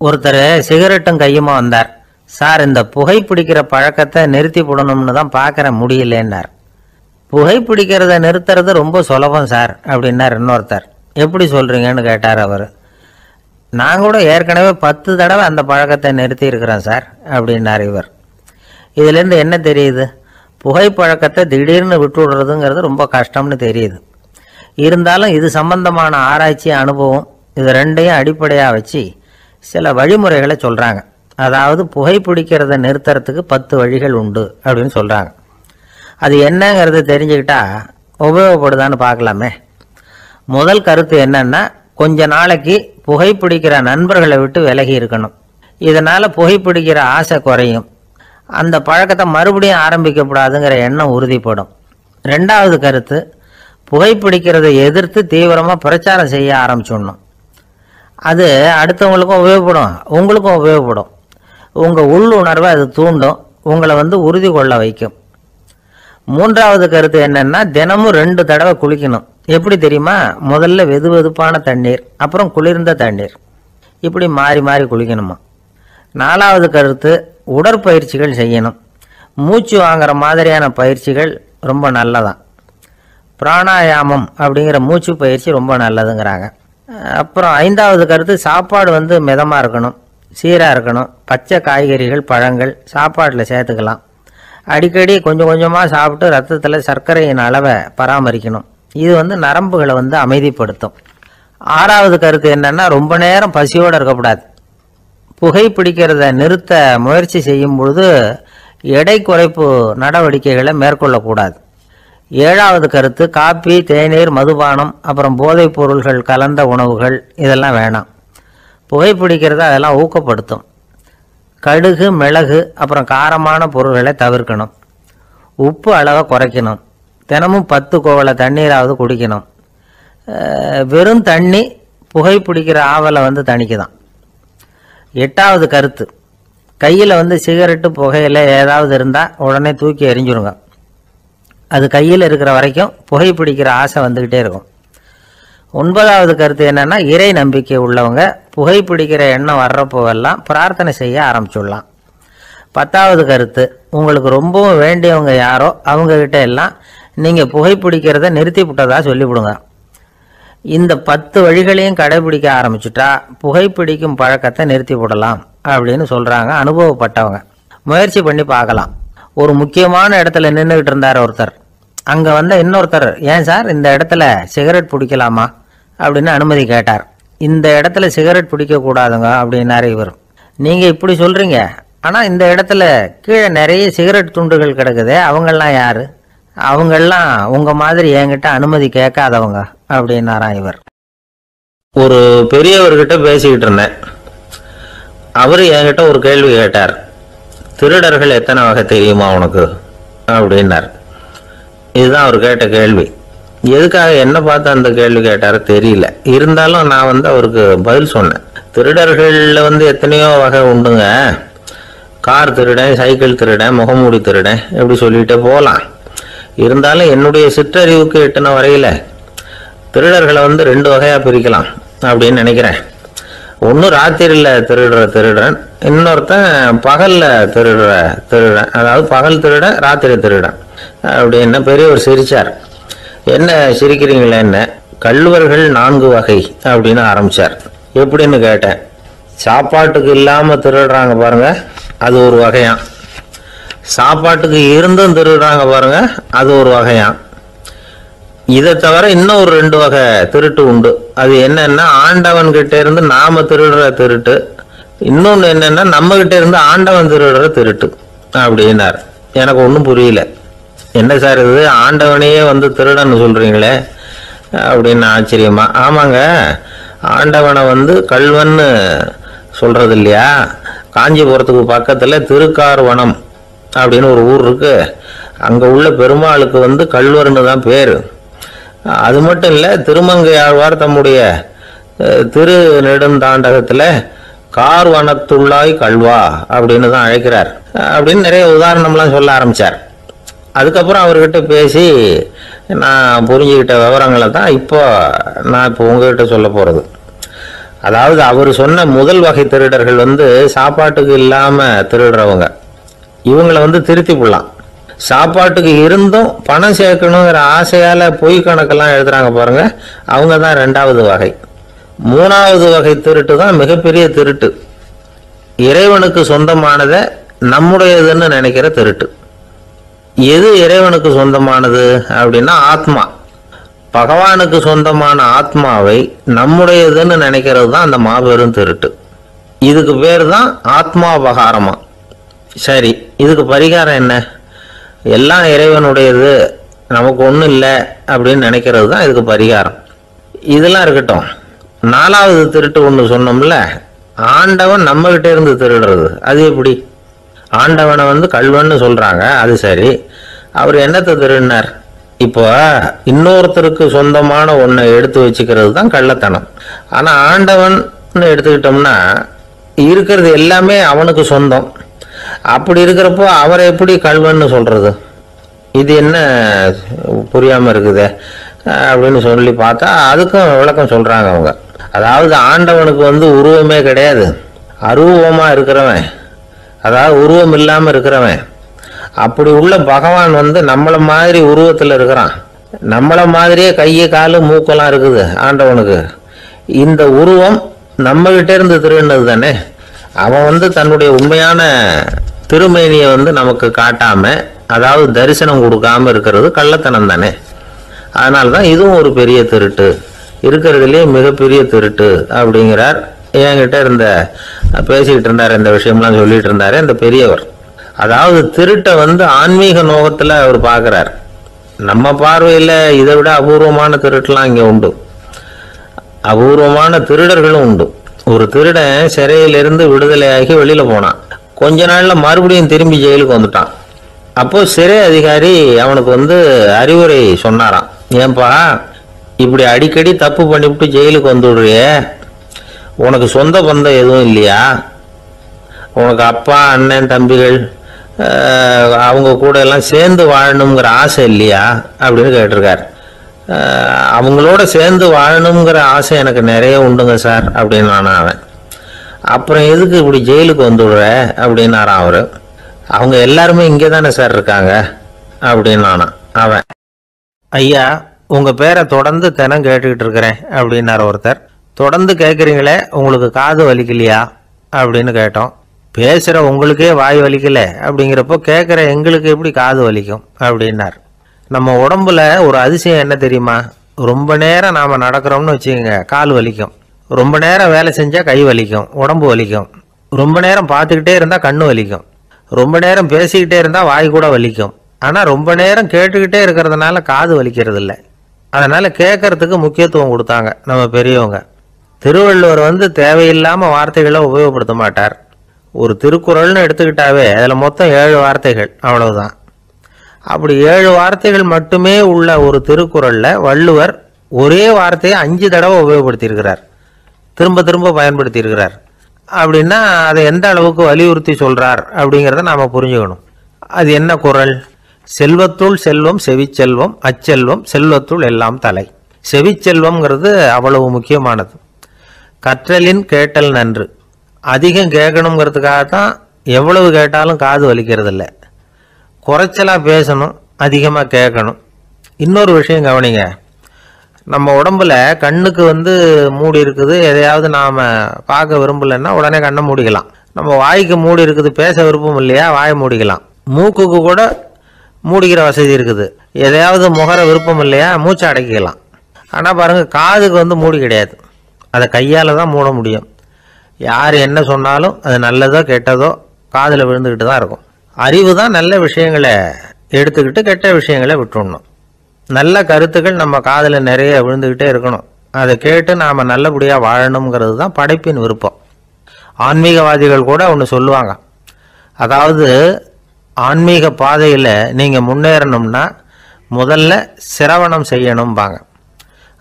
ஒருத்தர் சிகரெட்டும் கையுமா வந்தார். சார், இந்த புகைப்பிடிக்கிற பழக்கத்தை நிறுத்தி போடணும்னு தான் பார்க்குற முடியலன்னார். புகைப்பிடிக்கிறத நிறுத்துறது ரொம்ப சுலபம் சார் அப்படின்னார் இன்னொருத்தர். எப்படி சொல்கிறீங்கன்னு கேட்டார் அவர். நான் கூட ஏற்கனவே 10 தடவை அந்த பழக்கத்தை நிறுத்தி இருக்கிறேன் சார் அப்படின்னார் இவர். இதுலேருந்து என்ன தெரியுது? புகைப்பழக்கத்தை திடீர்னு விட்டு விடுறதுங்கிறது ரொம்ப கஷ்டம்னு தெரியுது. இருந்தாலும் இது சம்பந்தமான ஆராய்ச்சி, அனுபவம், இது ரெண்டையும் அடிப்படையாக வச்சு சில வழிமுறைகளை சொல்கிறாங்க. அதாவது புகைப்பிடிக்கிறத நிறுத்துறதுக்கு 10 வழிகள் உண்டு அப்படின்னு சொல்கிறாங்க. அது என்னங்கிறது தெரிஞ்சுக்கிட்டா உபயோகப்படுதான்னு பார்க்கலாமே. முதல் கருத்து என்னன்னா, கொஞ்ச நாளைக்கு புகைப்பிடிக்கிற நண்பர்களை விட்டு விலகி இருக்கணும். இதனால் புகைப்பிடிக்கிற ஆசை குறையும். அந்த பழக்கத்தை மறுபடியும் ஆரம்பிக்கப்படாதுங்கிற எண்ணம் உறுதிப்படும். ரெண்டாவது கருத்து, புகைப்பிடிக்கிறதை எதிர்த்து தீவிரமாக பிரச்சாரம் செய்ய ஆரம்பிச்சிடணும். அது அடுத்தவங்களுக்கும் உபயோகப்படும், உங்களுக்கும் உபயோகப்படும். உங்கள் உள்ளுணர்வை அது தூண்டும், உங்களை உறுதி கொள்ள வைக்கும். மூன்றாவது கருத்து என்னன்னா, தினமும் 2 தடவை குளிக்கணும். எப்படி தெரியுமா? முதல்ல வெது வெதுப்பான தண்ணீர், அப்புறம் குளிர்ந்த தண்ணீர், இப்படி மாறி மாறி குளிக்கணுமா. நாலாவது கருத்து, உடற்பயிற்சிகள் செய்யணும். மூச்சு வாங்குற மாதிரியான பயிற்சிகள் ரொம்ப நல்லதான். பிராணாயாமம் அப்படிங்கிற மூச்சு பயிற்சி ரொம்ப நல்லதுங்கிறாங்க. அப்புறம் ஐந்தாவது கருத்து, சாப்பாடு மிதமாக இருக்கணும், சீராக இருக்கணும். பச்சை காய்கறிகள், பழங்கள் சாப்பாட்டில் சேர்த்துக்கலாம். அடிக்கடி கொஞ்சம் கொஞ்சமாக சாப்பிட்டு ரத்தத்தில் சர்க்கரையின் அளவை பராமரிக்கணும். இது நரம்புகளை அமைதிப்படுத்தும். ஆறாவது கருத்து என்னன்னா, ரொம்ப நேரம் பசியோடு இருக்கக்கூடாது. புகைப்பிடிக்கிறத நிறுத்த முயற்சி செய்யும் பொழுது எடை குறைப்பு நடவடிக்கைகளை மேற்கொள்ளக்கூடாது. ஏழாவது கருத்து, காப்பி, தேநீர், மதுபானம், அப்புறம் போதைப் பொருள்கள் கலந்த உணவுகள் இதெல்லாம் வேணாம். புகைப்பிடிக்கிறத அதெல்லாம் ஊக்கப்படுத்தும். கடுகு, மிளகு, அப்புறம் காரமான பொருள்களை தவிர்க்கணும். உப்பு அளவை குறைக்கணும். தினமும் 10 கோவலை தண்ணீராவது குடிக்கணும். வெறும் தண்ணி புகைப்பிடிக்கிற ஆவலை தணிக்குதான். எட்டாவது கருத்து, கையில் சிகரெட்டு, புகையில ஏதாவது இருந்தால் உடனே தூக்கி எறிஞ்சிருங்க. அது கையில் இருக்கிற வரைக்கும் புகைப்பிடிக்கிற ஆசை வந்துக்கிட்டே இருக்கும். 9வது கருத்து என்னென்னா, இறை நம்பிக்கை உள்ளவங்க புகைப்பிடிக்கிற எண்ணம் வர்றப்போவெல்லாம் பிரார்த்தனை செய்ய ஆரம்பிச்சுடலாம். 10வது கருத்து, உங்களுக்கு ரொம்பவும் வேண்டியவங்க யாரோ அவங்கக்கிட்ட எல்லாம் நீங்கள் புகைப்பிடிக்கிறத நிறுத்தி விட்டதா சொல்லிவிடுங்க. இந்த 10 வழிகளையும் கடைபிடிக்க ஆரம்பிச்சுட்டா புகைப்பிடிக்கும் பழக்கத்தை நிறுத்தி விடலாம் அப்படின்னு சொல்கிறாங்க அனுபவப்பட்டவங்க. முயற்சி பண்ணி பார்க்கலாம். ஒரு முக்கியமான இடத்துல நின்றுக்கிட்டு இருந்தார் ஒருத்தர். அங்கே இன்னொருத்தர், ஏன் சார் இந்த இடத்துல சிகரெட் பிடிக்கலாமா அப்படின்னு அனுமதி கேட்டார். இந்த இடத்துல சிகரெட் பிடிக்கக்கூடாதுங்க அப்படின்னாரு இவர். நீங்கள் இப்படி சொல்கிறீங்க, ஆனால் இந்த இடத்துல கீழே நிறைய சிகரெட் துண்டுகள் கிடக்குதே, அவங்கெல்லாம் யார்? அவங்கெல்லாம் உங்கள் மாதிரி என்கிட்ட அனுமதி கேட்காதவங்க அப்படின்னாராம் இவர். ஒரு பெரியவர்கிட்ட பேசிக்கிட்டு இருந்தேன். அவர் என்கிட்ட ஒரு கேள்வி கேட்டார். திருடர்கள் எத்தனை வகை தெரியுமா உனக்கு அப்படின்னார். இதுதான் அவர் கேட்ட கேள்வி. எதுக்காக என்ன பார்த்து அந்த கேள்வி கேட்டாரு தெரியல. இருந்தாலும் நான் அவருக்கு பதில் சொன்னேன். திருடர்களில் எத்தனையோ வகை உண்டுங்க. கார் திருடன், சைக்கிள் திருடன், முகமூடி திருடன், எப்படி சொல்லிகிட்டே போகலாம். இருந்தாலும் என்னுடைய சிற்றறிவுக்கு எட்டின வரையில் திருடர்களை 2 வகையாக பிரிக்கலாம் அப்படின்னு நினைக்கிறேன். ஒன்று ராத்திரியில் திருடுற திருடன், இன்னொருத்தன் பகலில் திருடுற திருடன். அதாவது பகல் திருடன், ராத்திரி திருடன் அப்படின்னு. பெரியவர் சிரிச்சார். என்ன சிரிக்கிறீங்களே, என்ன கள்வர்கள் 4 வகை அப்படின்னு ஆரம்பித்தார். எப்படின்னு கேட்டேன். சாப்பாட்டுக்கு இல்லாமல் திருடுறாங்க பாருங்க, அது ஒரு வகையான். சாப்பாட்டுக்கு இருந்தும் திருடுறாங்க பாருங்க, அது ஒரு வகையான். இதை தவிர இன்னும் ஒரு 2 வகை திருட்டு உண்டு. அது என்னன்னா, ஆண்டவன் கிட்ட இருந்து நாம திருடுற திருட்டு, இன்னொன்று என்னன்னா நம்ம கிட்ட இருந்து ஆண்டவன் திருடுற திருட்டு அப்படின்னார். எனக்கு ஒன்றும் புரியல. என்ன சார் இது, ஆண்டவனையே திருடன்னு சொல்றீங்களே அப்படின்னு ஆச்சரியமா. ஆமாங்க, ஆண்டவனை கல்வன்னு சொல்றது இல்லையா? காஞ்சிபுரத்துக்கு பக்கத்தில் திருக்கார்வனம் அப்படின்னு ஒரு ஊர் இருக்கு. அங்கே உள்ள பெருமாளுக்கு கல்வர்னு தான் பேர். அது மட்டும் இல்லை, திருமங்கையாழ்வார் தம்முடைய திரு நெடுந்தாண்டகத்தில் கார்வனத்துள்ளாய் கல்வா அப்படின்னு தான் அழைக்கிறார் அப்படின்னு நிறைய உதாரணம்லாம் சொல்ல ஆரம்பித்தார். அதுக்கப்புறம் அவர்கிட்ட பேசி நான் புரிஞ்சுக்கிட்ட விவரங்களை தான் நான் இப்போ உங்ககிட்ட சொல்ல போகிறது. அதாவது அவர் சொன்ன முதல் வகை திருடர்கள் சாப்பாட்டுக்கு இல்லாம திருடுறவங்க. இவங்களை திருத்தி போடலாம். சாப்பாட்டுக்கு இருந்தும் பணம் சேர்க்கணுங்கிற ஆசையால பொய் கணக்கெல்லாம் எழுதுறாங்க பாருங்க, அவங்க தான் 2வது வகை. 3வது வகை திருட்டு தான் மிகப்பெரிய திருட்டு. இறைவனுக்கு சொந்தமானதை நம்முடையதுன்னு நினைக்கிற திருட்டு. எது இறைவனுக்கு சொந்தமானது அப்படின்னா ஆத்மா. பகவானுக்கு சொந்தமான ஆத்மாவை நம்முடையதுன்னு நினைக்கிறது தான் அந்த மாபெரும் திருட்டு. இதுக்கு பேர் தான் ஆத்மாபகாரமா. சரி, இதுக்கு பரிகாரம் என்ன? எல்லாம் இறைவனுடையது, நமக்கு ஒன்றும் இல்லை அப்படின்னு நினைக்கிறது தான் இதுக்கு பரிகாரம். இதெல்லாம் இருக்கட்டும். 4வது திருட்டு ஒன்று சொன்னோம்ல, ஆண்டவன் நம்மகிட்ட இருந்து திருடுறது. அது எப்படி? ஆண்டவனை கல்வன்னு சொல்றாங்க, அது சரி. அவர் என்னத்தை திருடினார்? இப்போ இன்னொருத்தருக்கு சொந்தமான ஒன்றை எடுத்து வச்சுக்கிறது தான் கள்ளத்தனம். ஆனா ஆண்டவன் எடுத்துக்கிட்டோம்னா இருக்கிறது எல்லாமே அவனுக்கு சொந்தம். அப்படி இருக்கிறப்போ அவரை எப்படி கல்வன்னு சொல்றது? இது என்ன புரியாம இருக்குது அப்படின்னு சொல்லி பார்த்தா அதுக்கும் விளக்கம் சொல்றாங்க அவங்க. அதாவது ஆண்டவனுக்கு உருவமே கிடையாது, அருவமா இருக்கிறவன், அதாவது உருவம் இல்லாம இருக்கிறவன். அப்படி உள்ள பகவான் நம்மள மாதிரி உருவத்தில் இருக்கிறான். நம்மள மாதிரியே கையை காலு மூக்கெல்லாம் இருக்குது ஆண்டவனுக்கு. இந்த உருவம் நம்ம கிட்ட இருந்து திருடினது தானே. அவன் தன்னுடைய உண்மையான திருமேனியை நமக்கு காட்டாம, அதாவது தரிசனம் கொடுக்காம இருக்கிறது கள்ளத்தனம் தானே. அதனால்தான் இதுவும் ஒரு பெரிய திருட்டு, இருக்கிறதுலேயே மிகப்பெரிய திருட்டு அப்படிங்கிறார். என்கிட்ட பேசிக்கிட்டு இருந்தார், இந்த விஷயம்லாம் சொல்லிட்டு இருந்தாரு அந்த பெரியவர். அதாவது திருட்டை ஆன்மீக நோகத்துல அவர் பார்க்கிறார். நம்ம பார்வையில இதை விட அபூர்வமான திருட்டுலாம் இங்க உண்டு, அபூர்வமான திருடர்களும் உண்டு. ஒரு திருடன் சிறையிலிருந்து விடுதலையாகி வெளியில போனான். கொஞ்ச நாள்ல மறுபடியும் திரும்பி ஜெயிலுக்கு வந்துட்டான். அப்போ சிறை அதிகாரி அவனுக்கு அறிவுரை சொன்னாராம். ஏன்பா இப்படி அடிக்கடி தப்பு பண்ணிவிட்டு ஜெயிலுக்கு வந்துடுறிய, உனக்கு சொந்த பந்தம் எதுவும் இல்லையா? உனக்கு அப்பா அண்ணன் தம்பிகள் அவங்க கூட எல்லாம் சேர்ந்து வாழணுங்கிற ஆசை இல்லையா அப்படின்னு கேட்டிருக்கார். அவங்களோட சேர்ந்து வாழணுங்கிற ஆசை எனக்கு நிறைய உண்டுங்க சார் அப்படின்னு நானும். அவன் அப்புறம் எதுக்கு இப்படி ஜெயிலுக்கு வந்துடுற அப்படின்னாரான் அவரு. அவங்க எல்லாருமே இங்கே தானே சார் இருக்காங்க அப்படின்னு நானான். அவன், ஐயா உங்க பேரை தொடர்ந்து தினம் கேட்டுக்கிட்டு இருக்கிறேன் அப்படின்னாரு ஒருத்தர். தொடர்ந்து கேட்குறீங்களே, உங்களுக்கு காது வலிக்கலையா அப்படின்னு கேட்டோம். பேசுகிற உங்களுக்கே வாய் வலிக்கல அப்படிங்கிறப்போ கேட்குற எங்களுக்கு எப்படி காது வலிக்கும் அப்படின்னார். நம்ம உடம்புல ஒரு அதிசயம் என்ன தெரியுமா? ரொம்ப நேரம் நாம் நடக்கிறோம்னு வச்சுக்கோங்க, கால் வலிக்கும். ரொம்ப நேரம் வேலை செஞ்சால் கை வலிக்கும், உடம்பு வலிக்கும். ரொம்ப நேரம் பார்த்துக்கிட்டே இருந்தால் கண்ணு வலிக்கும். ரொம்ப நேரம் பேசிக்கிட்டே இருந்தால் வாய் கூட வலிக்கும். ஆனால் ரொம்ப நேரம் கேட்டுக்கிட்டே இருக்கிறதுனால காது வலிக்கிறது இல்லை. அதனால் கேட்கறதுக்கு முக்கியத்துவம் கொடுத்தாங்க நம்ம பெரியவங்க. திருவள்ளுவர் தேவையில்லாமல் வார்த்தைகளை உபயோகப்படுத்த மாட்டார். ஒரு திருக்குறள்னு எடுத்துக்கிட்டாவே அதில் மொத்தம் 7 வார்த்தைகள், அவ்வளவுதான். அப்படி 7 வார்த்தைகள் மட்டுமே உள்ள ஒரு திருக்குறளில் வள்ளுவர் ஒரே வார்த்தையை 5 தடவை உபயோகப்படுத்தியிருக்கிறார், திரும்ப திரும்ப பயன்படுத்தியிருக்கிறார். அப்படின்னா அதை எந்த அளவுக்கு வலியுறுத்தி சொல்றார் அப்படிங்கிறத நாம் புரிஞ்சுக்கணும். அது என்ன குறள்? செல்வத்துள் செல்வம் செவிச்செல்வம், அச்செல்வம் செல்வத்துள் எல்லாம் தலை. செவிச்செல்வம்ங்கிறது அவ்வளவு முக்கியமானது. கற்றலின் கேட்டல் நன்று. அதிகம் கேட்கணுங்கிறதுக்காகத்தான் எவ்வளவு கேட்டாலும் காது வலிக்கிறது இல்லை. குறைச்சலாக பேசணும், அதிகமாக கேட்கணும். இன்னொரு விஷயம் கவனிங்க, நம்ம உடம்புல கண்ணுக்கு மூடி இருக்குது, எதையாவது நாம் பார்க்க விரும்பலைன்னா உடனே கண்ணை மூடிக்கலாம். நம்ம வாய்க்கு மூடி இருக்குது, பேச விருப்பம் இல்லையா, வாயை மூடிக்கலாம். மூக்குக்கு கூட மூடிக்கிற வசதி இருக்குது, எதையாவது முகர விருப்பம் இல்லையா, மூச்சை அடக்கிக்கலாம். ஆனால் பாருங்கள், காதுக்கு மூடி கிடையாது, அதை கையால் தான் மூட முடியும். யார் என்ன சொன்னாலும் அது நல்லதோ கெட்டதோ காதில் விழுந்துக்கிட்டு தான் இருக்கும். அறிவு தான் நல்ல விஷயங்களை எடுத்துக்கிட்டு கெட்ட விஷயங்களை விட்டுடணும். நல்ல கருத்துக்கள் நம்ம காதில் நிறைய விழுந்துக்கிட்டே இருக்கணும். அதை கேட்டு நாம் நல்லபடியாக வாழணுங்கிறது தான் படைப்பின் விருப்பம். ஆன்மீகவாதிகள் கூட ஒன்று சொல்லுவாங்க, அதாவது ஆன்மீக பாதையில் நீங்கள் முன்னேறணும்னா முதல்ல சிரவணம் செய்யணும்பாங்க.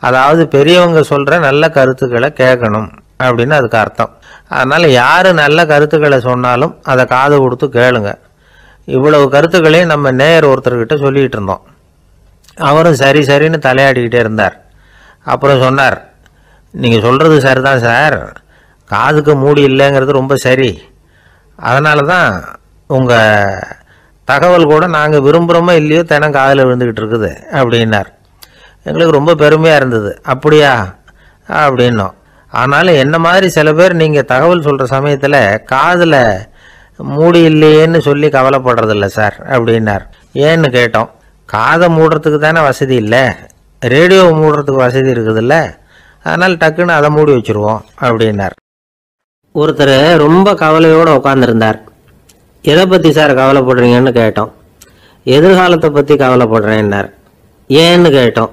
அதாவது பெரியவங்க சொல்கிற நல்ல கருத்துக்களை கேட்கணும் அப்படின்னு அதுக்கு அர்த்தம். அதனால் யார் நல்ல கருத்துக்களை சொன்னாலும் அதை காது கொடுத்து கேளுங்க. இவ்வளவு கருத்துக்களையும் நம்ம நேயர் ஒருத்தர்கிட்ட சொல்லிகிட்டு இருந்தோம். அவரும் சரி சரின்னு தலையாடிக்கிட்டே இருந்தார். அப்புறம் சொன்னார், நீங்கள் சொல்கிறது சரிதான் சார், காதுக்கு மூடி இல்லைங்கிறது ரொம்ப சரி. அதனால தான் உங்கள் தகவல் கூட நாங்கள் விரும்புகிறோமோ இல்லையோ தினம் காதில் விழுந்துக்கிட்டு இருக்குது அப்படின்னார். எங்களுக்கு ரொம்ப பெருமையாக இருந்தது. அப்படியா அப்படின்னோம். ஆனாலும் என்ன மாதிரி சில பேர் நீங்கள் தகவல் சொல்கிற சமயத்தில் காதில் மூடி இல்லையேன்னு சொல்லி கவலைப்படுறதில்ல சார் அப்படின்னார். ஏன்னு கேட்டோம். காதை மூடுறதுக்கு தானே வசதி இல்லை, ரேடியோவை மூடுறதுக்கு வசதி இருக்குதுல்ல, அதனால் டக்குன்னு அதை மூடி வச்சுருவோம் அப்படின்னார். ஒருத்தர் ரொம்ப கவலையோடு உட்காந்துருந்தார். எதை பற்றி சார் கவலைப்படுறீங்கன்னு கேட்டோம். எதிர்காலத்தை பற்றி கவலைப்படுறேன்னார். ஏன்னு கேட்டோம்.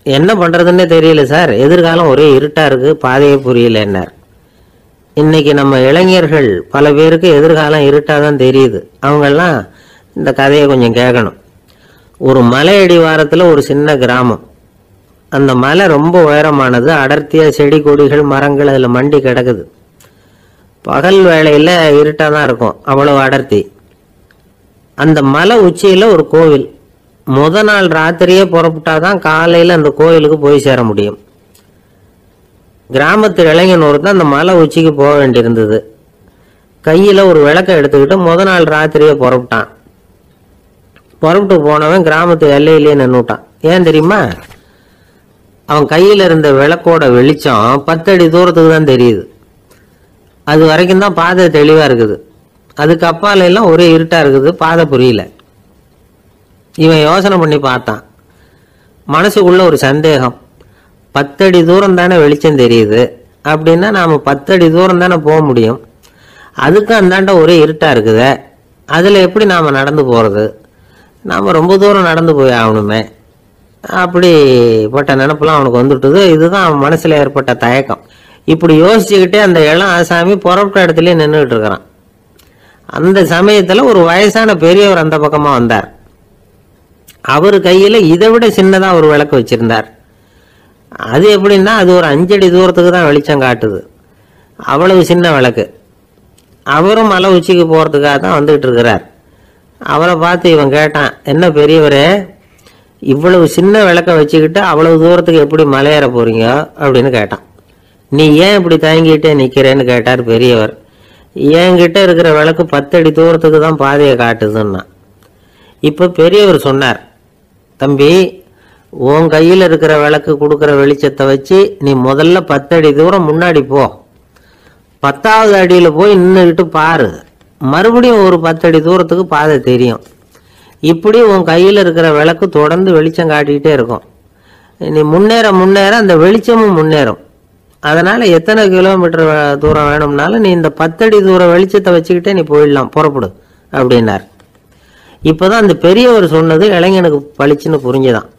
என்ன பண்ணுறதுன்னே தெரியல சார், எதிர்காலம் ஒரே இருட்டாக இருக்குது, பாதையே புரியலன்னார். இன்றைக்கி நம்ம இளைஞர்கள் பல பேருக்கு எதிர்காலம் இருட்டாக தான் தெரியுது. அவங்கெல்லாம் இந்த கதையை கொஞ்சம் கேட்கணும். ஒரு மலை அடிவாரத்தில் ஒரு சின்ன கிராமம். அந்த மலை ரொம்ப உயரமானது. அடர்த்தியாக செடி கொடிகள் மரங்கள் அதில் மண்டி கிடக்குது. பகல் வேளையில் இருட்டாக தான் இருக்கும், அவ்வளோ அடர்த்தி. அந்த மலை உச்சியில் ஒரு கோவில். நாள் ராத்திரியே புறப்பட்டாதான் காலையில் அந்த கோயிலுக்கு போய் சேர முடியும். கிராமத்து இளைஞன் ஒருத்தன் அந்த மலை உச்சிக்கு போக வேண்டியிருந்தது. கையில் ஒரு விளக்கை எடுத்துக்கிட்டு நாள் ராத்திரியே புறப்பட்டான். புறப்பட்டு போனவன் கிராமத்து எல்லையிலேயே நின்றுட்டான். ஏன் தெரியுமா? அவன் கையில் இருந்த விளக்கோட வெளிச்சம் 10 அடி தூரத்துக்கு தான் தெரியுது. அது வரைக்கும் தான் பாதை தெளிவாக இருக்குது. அதுக்கு அப்பால எல்லாம் ஒரே இருட்டாக இருக்குது, பாதை புரியல. இவன் யோசனை பண்ணி பார்த்தான். மனசுக்குள்ள ஒரு சந்தேகம். 10 அடி தூரம் தானே வெளிச்சம் தெரியுது, அப்படின்னா நாம் 10 அடி தூரம் தானே போக முடியும். அதுக்கு அந்தாண்ட ஒரே இருட்டாக இருக்குது, அதில் எப்படி நாம் நடந்து போகிறது? நாம் ரொம்ப தூரம் நடந்து போய் ஆகணுமே. அப்படிப்பட்ட நினப்பெல்லாம் அவனுக்கு வந்துவிட்டது. இதுதான் அவன் மனசில் ஏற்பட்ட தயக்கம். இப்படி யோசிச்சுக்கிட்டே அந்த இளம் ஆசாமி புறப்பட்ட இடத்துலேயே நின்றுக்கிட்டு இருக்கிறான். அந்த சமயத்தில் ஒரு வயசான பெரியவர் அந்த பக்கமாக வந்தார். அவர் கையில் இதை விட சின்னதாக ஒரு விளக்கு வச்சுருந்தார். அது எப்படின்னா அது ஒரு 5 அடி தூரத்துக்கு தான் வெளிச்சம் காட்டுது, அவ்வளவு சின்ன விளக்கு. அவரும் மலை உச்சிக்கு போகிறதுக்காக தான் வந்துக்கிட்டு இருக்கிறார். அவரை பார்த்து இவன் கேட்டான், என்ன பெரியவரே, இவ்வளவு சின்ன விளக்கை வச்சுக்கிட்டு அவ்வளவு தூரத்துக்கு எப்படி மலையேற போகிறீங்க அப்படின்னு கேட்டான். நீ ஏன் இப்படி தயங்கிட்டே நிற்கிறேன்னு கேட்டார் பெரியவர். என்கிட்ட இருக்கிற விளக்கு 10 அடி தூரத்துக்கு தான் பாதையை காட்டுதுன்னா. இப்போ பெரியவர் சொன்னார், தம்பி, உன் கையில் இருக்கிற விளக்கு கொடுக்குற வெளிச்சத்தை வச்சு நீ முதல்ல 10 அடி தூரம் முன்னாடி போ. 10வது அடியில் போய் நின்றுக்கிட்டு பாரு, மறுபடியும் ஒரு 10 அடி தூரத்துக்கு பாதை தெரியும். இப்படி உன் கையில் இருக்கிற விளக்கு தொடர்ந்து வெளிச்சம் காட்டிக்கிட்டே இருக்கும். நீ முன்னேற முன்னேற அந்த வெளிச்சமும் முன்னேறும். அதனால் எத்தனை கிலோமீட்டர் தூரம் வேணும்னாலும் நீ இந்த 10 அடி தூரம் வெளிச்சத்தை வச்சுக்கிட்டே நீ போயிடலாம், புறப்படு அப்படின்னார். இப்போ தான் அந்த பெரியவர் சொன்னது இளைஞனுக்கு பளிச்சுன்னு புரிஞ்சுதான்.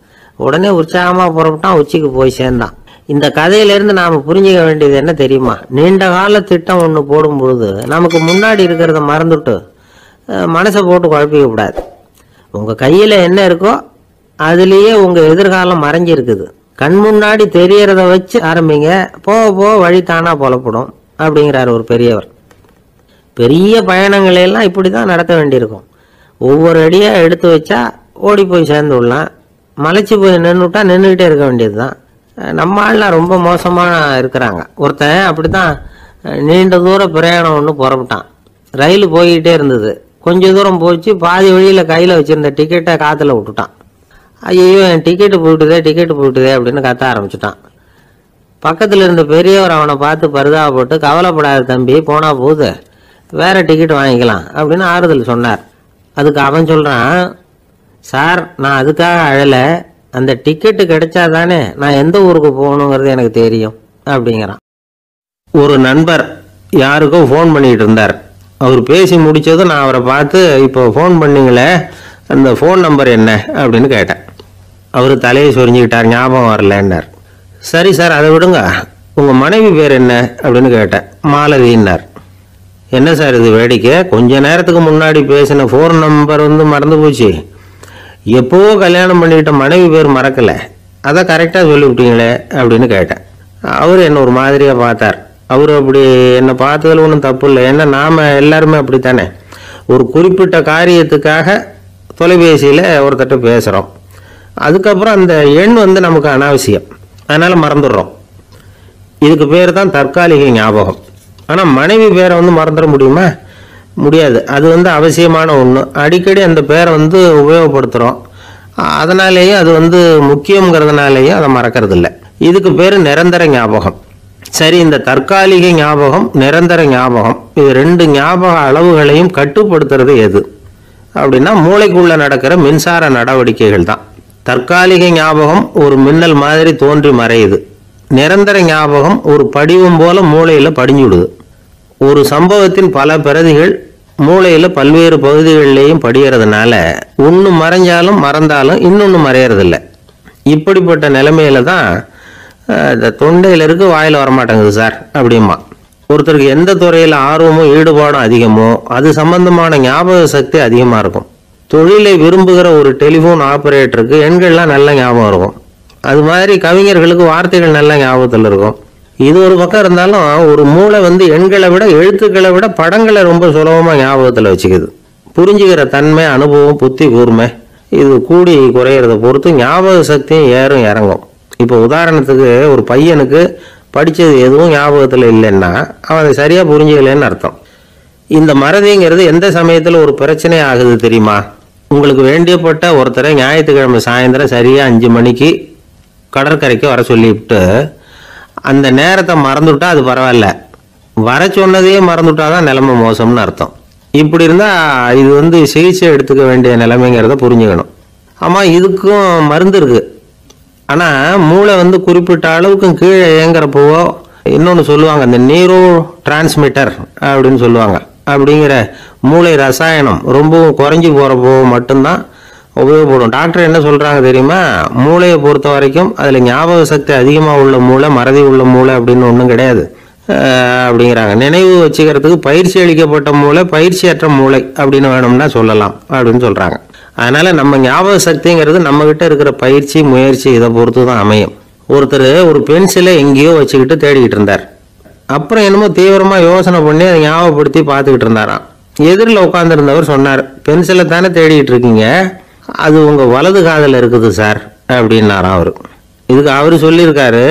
உடனே உற்சாகமாக புறப்பட்டான், உச்சிக்கு போய் சேர்ந்தான். இந்த கதையிலேருந்து நாம் புரிஞ்சிக்க வேண்டியது என்ன தெரியுமா? நீண்ட கால திட்டம் ஒன்று போடும் பொழுது நமக்கு முன்னாடி இருக்கிறத மறந்துட்டு மனசை போட்டு குழப்பிக்க கூடாது. உங்கள் கையில் என்ன இருக்கோ அதுலேயே உங்கள் எதிர்காலம் மறைஞ்சிருக்குது. கண் முன்னாடி தெரியறத வச்சு ஆரம்பிங்க, போக போக வழி தானாக புலப்படும் அப்படிங்கிறார் ஒரு பெரியவர். பெரிய பயணங்களையெல்லாம் இப்படி தான் நடத்த வேண்டியிருக்கும். ஒவ்வொரு அடியாக எடுத்து வச்சா ஓடி போய் சேர்ந்து விடலாம். மலைச்சி போய் நின்றுட்டா நின்றுக்கிட்டே இருக்க வேண்டியது தான். நம்ம ஆள்லாம் ரொம்ப மோசமாக இருக்கிறாங்க. ஒருத்தன் அப்படி தான் நீண்ட தூர பிரயாணம் ஒன்று புறப்பட்டான். ரயில் போய்கிட்டே இருந்தது. கொஞ்சம் தூரம் போச்சு, பாதி வழியில் கையில் வச்சுருந்த டிக்கெட்டை காற்றுல விட்டுட்டான். ஐயோ, என் டிக்கெட்டு போயிட்டுதே அப்படின்னு கத்த ஆரம்பிச்சுட்டான். பக்கத்தில் இருந்த பெரியவர் அவனை பார்த்து பரிதாபப்பட்டு, கவலைப்படாத தம்பி, போனால் போகுது, வேறு டிக்கெட் வாங்கிக்கலாம் அப்படின்னு ஆறுதல் சொன்னார். அதுக்கு அவன் சொல்கிறான், சார், நான் அதுக்காக அழலை, அந்த டிக்கெட்டு கிடைச்சா தானே நான் எந்த ஊருக்கு போகணுங்கிறது எனக்கு தெரியும் அப்படிங்கிறான். ஒரு நண்பர் யாருக்கோ ஃபோன் பண்ணிகிட்டு இருந்தார். அவர் பேசி முடித்ததும் நான் அவரை பார்த்து, இப்போ ஃபோன் பண்ணிங்களே, அந்த ஃபோன் நம்பர் என்ன அப்படின்னு கேட்டேன். அவர் தலையை சொரிஞ்சுக்கிட்டார், ஞாபகம் வரலன்னார். சரி சார், அதை விடுங்க, உங்கள் மனைவி பேர் என்ன அப்படின்னு கேட்டேன். மாலதின்னார். என்ன சார் இது வேடிக்கை, கொஞ்ச நேரத்துக்கு முன்னாடி பேசின ஃபோன் நம்பர் மறந்து போச்சு, எப்போவோ கல்யாணம் பண்ணிக்கிட்ட மனைவி பேர் மறக்கலை, அதை கரெக்டாக சொல்லிவிட்டீங்களே அப்படின்னு கேட்டேன். அவர் என்ன ஒரு மாதிரியாக பார்த்தார். அவர் அப்படி என்னை பார்த்ததில் ஒன்றும் தப்பு இல்லை, ஏன்னா நாம் எல்லாருமே அப்படித்தானே, ஒரு குறிப்பிட்ட காரியத்துக்காக தொலைபேசியில் ஒருத்தட்ட பேசுகிறோம், அதுக்கப்புறம் அந்த எண் நமக்கு அனாவசியம், அதனால் மறந்துடுறோம். இதுக்கு பேர் தான் தற்காலிக ஞாபகம். ஆனால் மனைவி பேரை வந்து மறந்துட முடியுமா? முடியாது. அது வந்து அவசியமான ஒன்று. அடிக்கடி அந்த பேரை வந்து உபயோகப்படுத்துகிறோம். அதனாலேயே அது வந்து முக்கியங்கிறதுனாலேயும் அதை மறக்கறதில்ல. இதுக்கு பேர் நிரந்தர ஞாபகம். சரி, இந்த தற்காலிக ஞாபகம், நிரந்தர ஞாபகம், இது ரெண்டு ஞாபக அளவுகளையும் கட்டுப்படுத்துறது எது அப்படின்னா மூளைக்குள்ள நடக்கிற மின்சார நடவடிக்கைகள் தான். தற்காலிக ஞாபகம் ஒரு மின்னல் மாதிரி தோன்றி மறையுது. நிரந்தர ஞாபகம் ஒரு படிவம் போல மூளையில படிஞ்சுடுது. ஒரு சம்பவத்தின் பல பிரதிகள் மூளையில பல்வேறு பகுதிகளிலேயும் படிகிறதுனால ஒன்று மறைஞ்சாலும் மறந்தாலும் இன்னொன்று மறையறதில்லை. இப்படிப்பட்ட நிலைமையில தான் இந்த தொண்டையில் இருக்கு, வாயில் வரமாட்டேங்குது சார் அப்படிமா. ஒருத்தருக்கு எந்த துறையில் ஆர்வமும் ஈடுபாடும் அதிகமோ அது சம்பந்தமான ஞாபக சக்தி அதிகமாக இருக்கும். தொழிலை விரும்புகிற ஒரு டெலிஃபோன் ஆப்ரேட்டருக்கு எண்கள்லாம் நல்ல ஞாபகம் இருக்கும். அது மாதிரி கவிஞர்களுக்கு வார்த்தைகள் நல்ல ஞாபகத்தில் இருக்கும். இது ஒரு பக்கம் இருந்தாலும் ஒரு மூளை வந்து எண்களை விட எழுத்துக்களை விட படங்களை ரொம்ப சுலபமாக ஞாபகத்தில் வச்சுக்குது. புரிஞ்சுக்கிற தன்மை, அனுபவம், புத்தி கூர்மை இது கூடி குறையிறத பொறுத்து ஞாபக சக்தியும் ஏறும் இறங்கும். இப்போ உதாரணத்துக்கு ஒரு பையனுக்கு படித்தது எதுவும் ஞாபகத்தில் இல்லைன்னா அவன் அதை சரியாக புரிஞ்சுக்கலன்னு அர்த்தம். இந்த மறதிங்கிறது எந்த சமயத்தில் ஒரு பிரச்சனை ஆகுது தெரியுமா? உங்களுக்கு வேண்டியப்பட்ட ஒருத்தரை ஞாயிற்றுக்கிழமை சாயந்தரம் சரியாக 5 மணிக்கு கடற்கரைக்கு வர சொல்லிவிட்டு அந்த நேரத்தை மறந்துவிட்டா அது பரவாயில்ல, வர சொன்னதையே மறந்துவிட்டா தான் நிலைமை மோசம்னு அர்த்தம். இப்படி இருந்தால் இது வந்து சிகிச்சை எடுத்துக்க வேண்டிய நிலைமைங்கிறத புரிஞ்சுக்கணும். ஆமாம், இதுக்கும் மருந்து இருக்குது. ஆனால் மூளை வந்து குறிப்பிட்ட அளவுக்கும் கீழே இயங்குறப்போவோ இன்னொன்று சொல்லுவாங்க, இந்த நியூரோ டிரான்ஸ்மிட்டர் அப்படின்னு சொல்லுவாங்க. அப்படிங்கிற மூளை ரசாயனம் ரொம்பவும் குறைஞ்சி போகிறப்போ மட்டும்தான் உபயோகப்படும். டாக்டர் என்ன சொல்கிறாங்க தெரியுமா? மூளையை பொறுத்த வரைக்கும் அதில் ஞாபக சக்தி அதிகமாக உள்ள மூளை, மறதி உள்ள மூளை அப்படின்னு ஒன்றும் கிடையாது அப்படிங்கிறாங்க. நினைவு வச்சுக்கிறதுக்கு பயிற்சி அளிக்கப்பட்ட மூளை, பயிற்சியற்ற மூளை அப்படின்னு வேணும்னா சொல்லலாம் அப்படின்னு சொல்கிறாங்க. அதனால் நம்ம ஞாபக சக்திங்கிறது நம்மக்கிட்ட இருக்கிற பயிற்சி, முயற்சி இதை பொறுத்து தான் அமையும். ஒருத்தர் ஒரு பென்சிலை எங்கேயோ வச்சுக்கிட்டு தேடிக்கிட்டு இருந்தார். அப்புறம் என்னமோ தீவிரமாக யோசனை பண்ணி அதை ஞாபகப்படுத்தி பார்த்துக்கிட்டு இருந்தாராம். எதிரில் உட்காந்துருந்தவர் சொன்னார், பென்சிலை தானே தேடிக்கிட்டு இருக்கீங்க, அது உங்கள் வலது காதில் இருக்குது சார் அப்படின்னாராம் அவர். இதுக்கு அவர் சொல்லியிருக்காரு,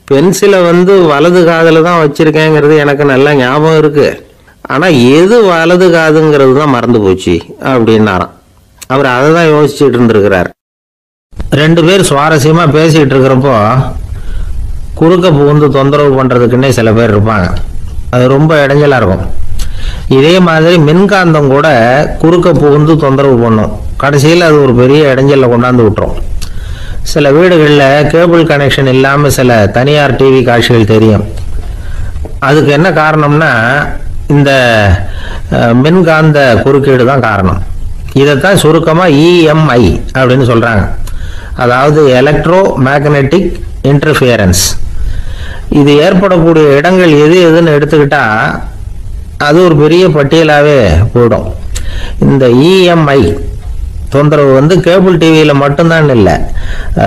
பென்சிலை வந்து வலது காதில் தான் வச்சுருக்கேங்கிறது எனக்கு நல்லா ஞாபகம் இருக்குது, ஆனால் எது வலது காதுங்கிறது தான் மறந்து போச்சு அப்படின்னாராம். அவர் அதை தான் யோசிச்சுட்டு இருந்திருக்கிறார். 2 பேர் சுவாரஸ்யமாக பேசிகிட்டு இருக்கிறப்போ குறுக்க புகுந்து தொந்தரவு பண்ணுறதுக்குன்னே சில பேர் இருப்பாங்க. அது ரொம்ப இடைஞ்சலாக இருக்கும். இதே மாதிரி மின்காந்தம் கூட குறுக்க புகுந்து தொந்தரவு பண்ணும். கடைசியில் அது ஒரு பெரிய இடைஞ்சலில் கொண்டாந்து விட்டுரும். சில வீடுகளில் கேபிள் கனெக்ஷன் இல்லாமல் சில தனியார் டிவி காட்சிகள் தெரியும். அதுக்கு என்ன காரணம்னா இந்த மின்காந்த குறுக்கீடு தான் காரணம். இதைத்தான் சுருக்கமாக இஎம்ஐ அப்படின்னு சொல்கிறாங்க. அதாவது எலக்ட்ரோ மேக்னெட்டிக் இன்டர்ஃபியரன்ஸ். இது ஏற்படக்கூடிய இடங்கள் எது எதுன்னு எடுத்துக்கிட்டா அது ஒரு பெரிய பட்டியலாகவே போயிடும். இந்த இஎம்ஐ தொந்தரவு வந்து கேபிள் டிவியில் மட்டும்தான் இல்லை,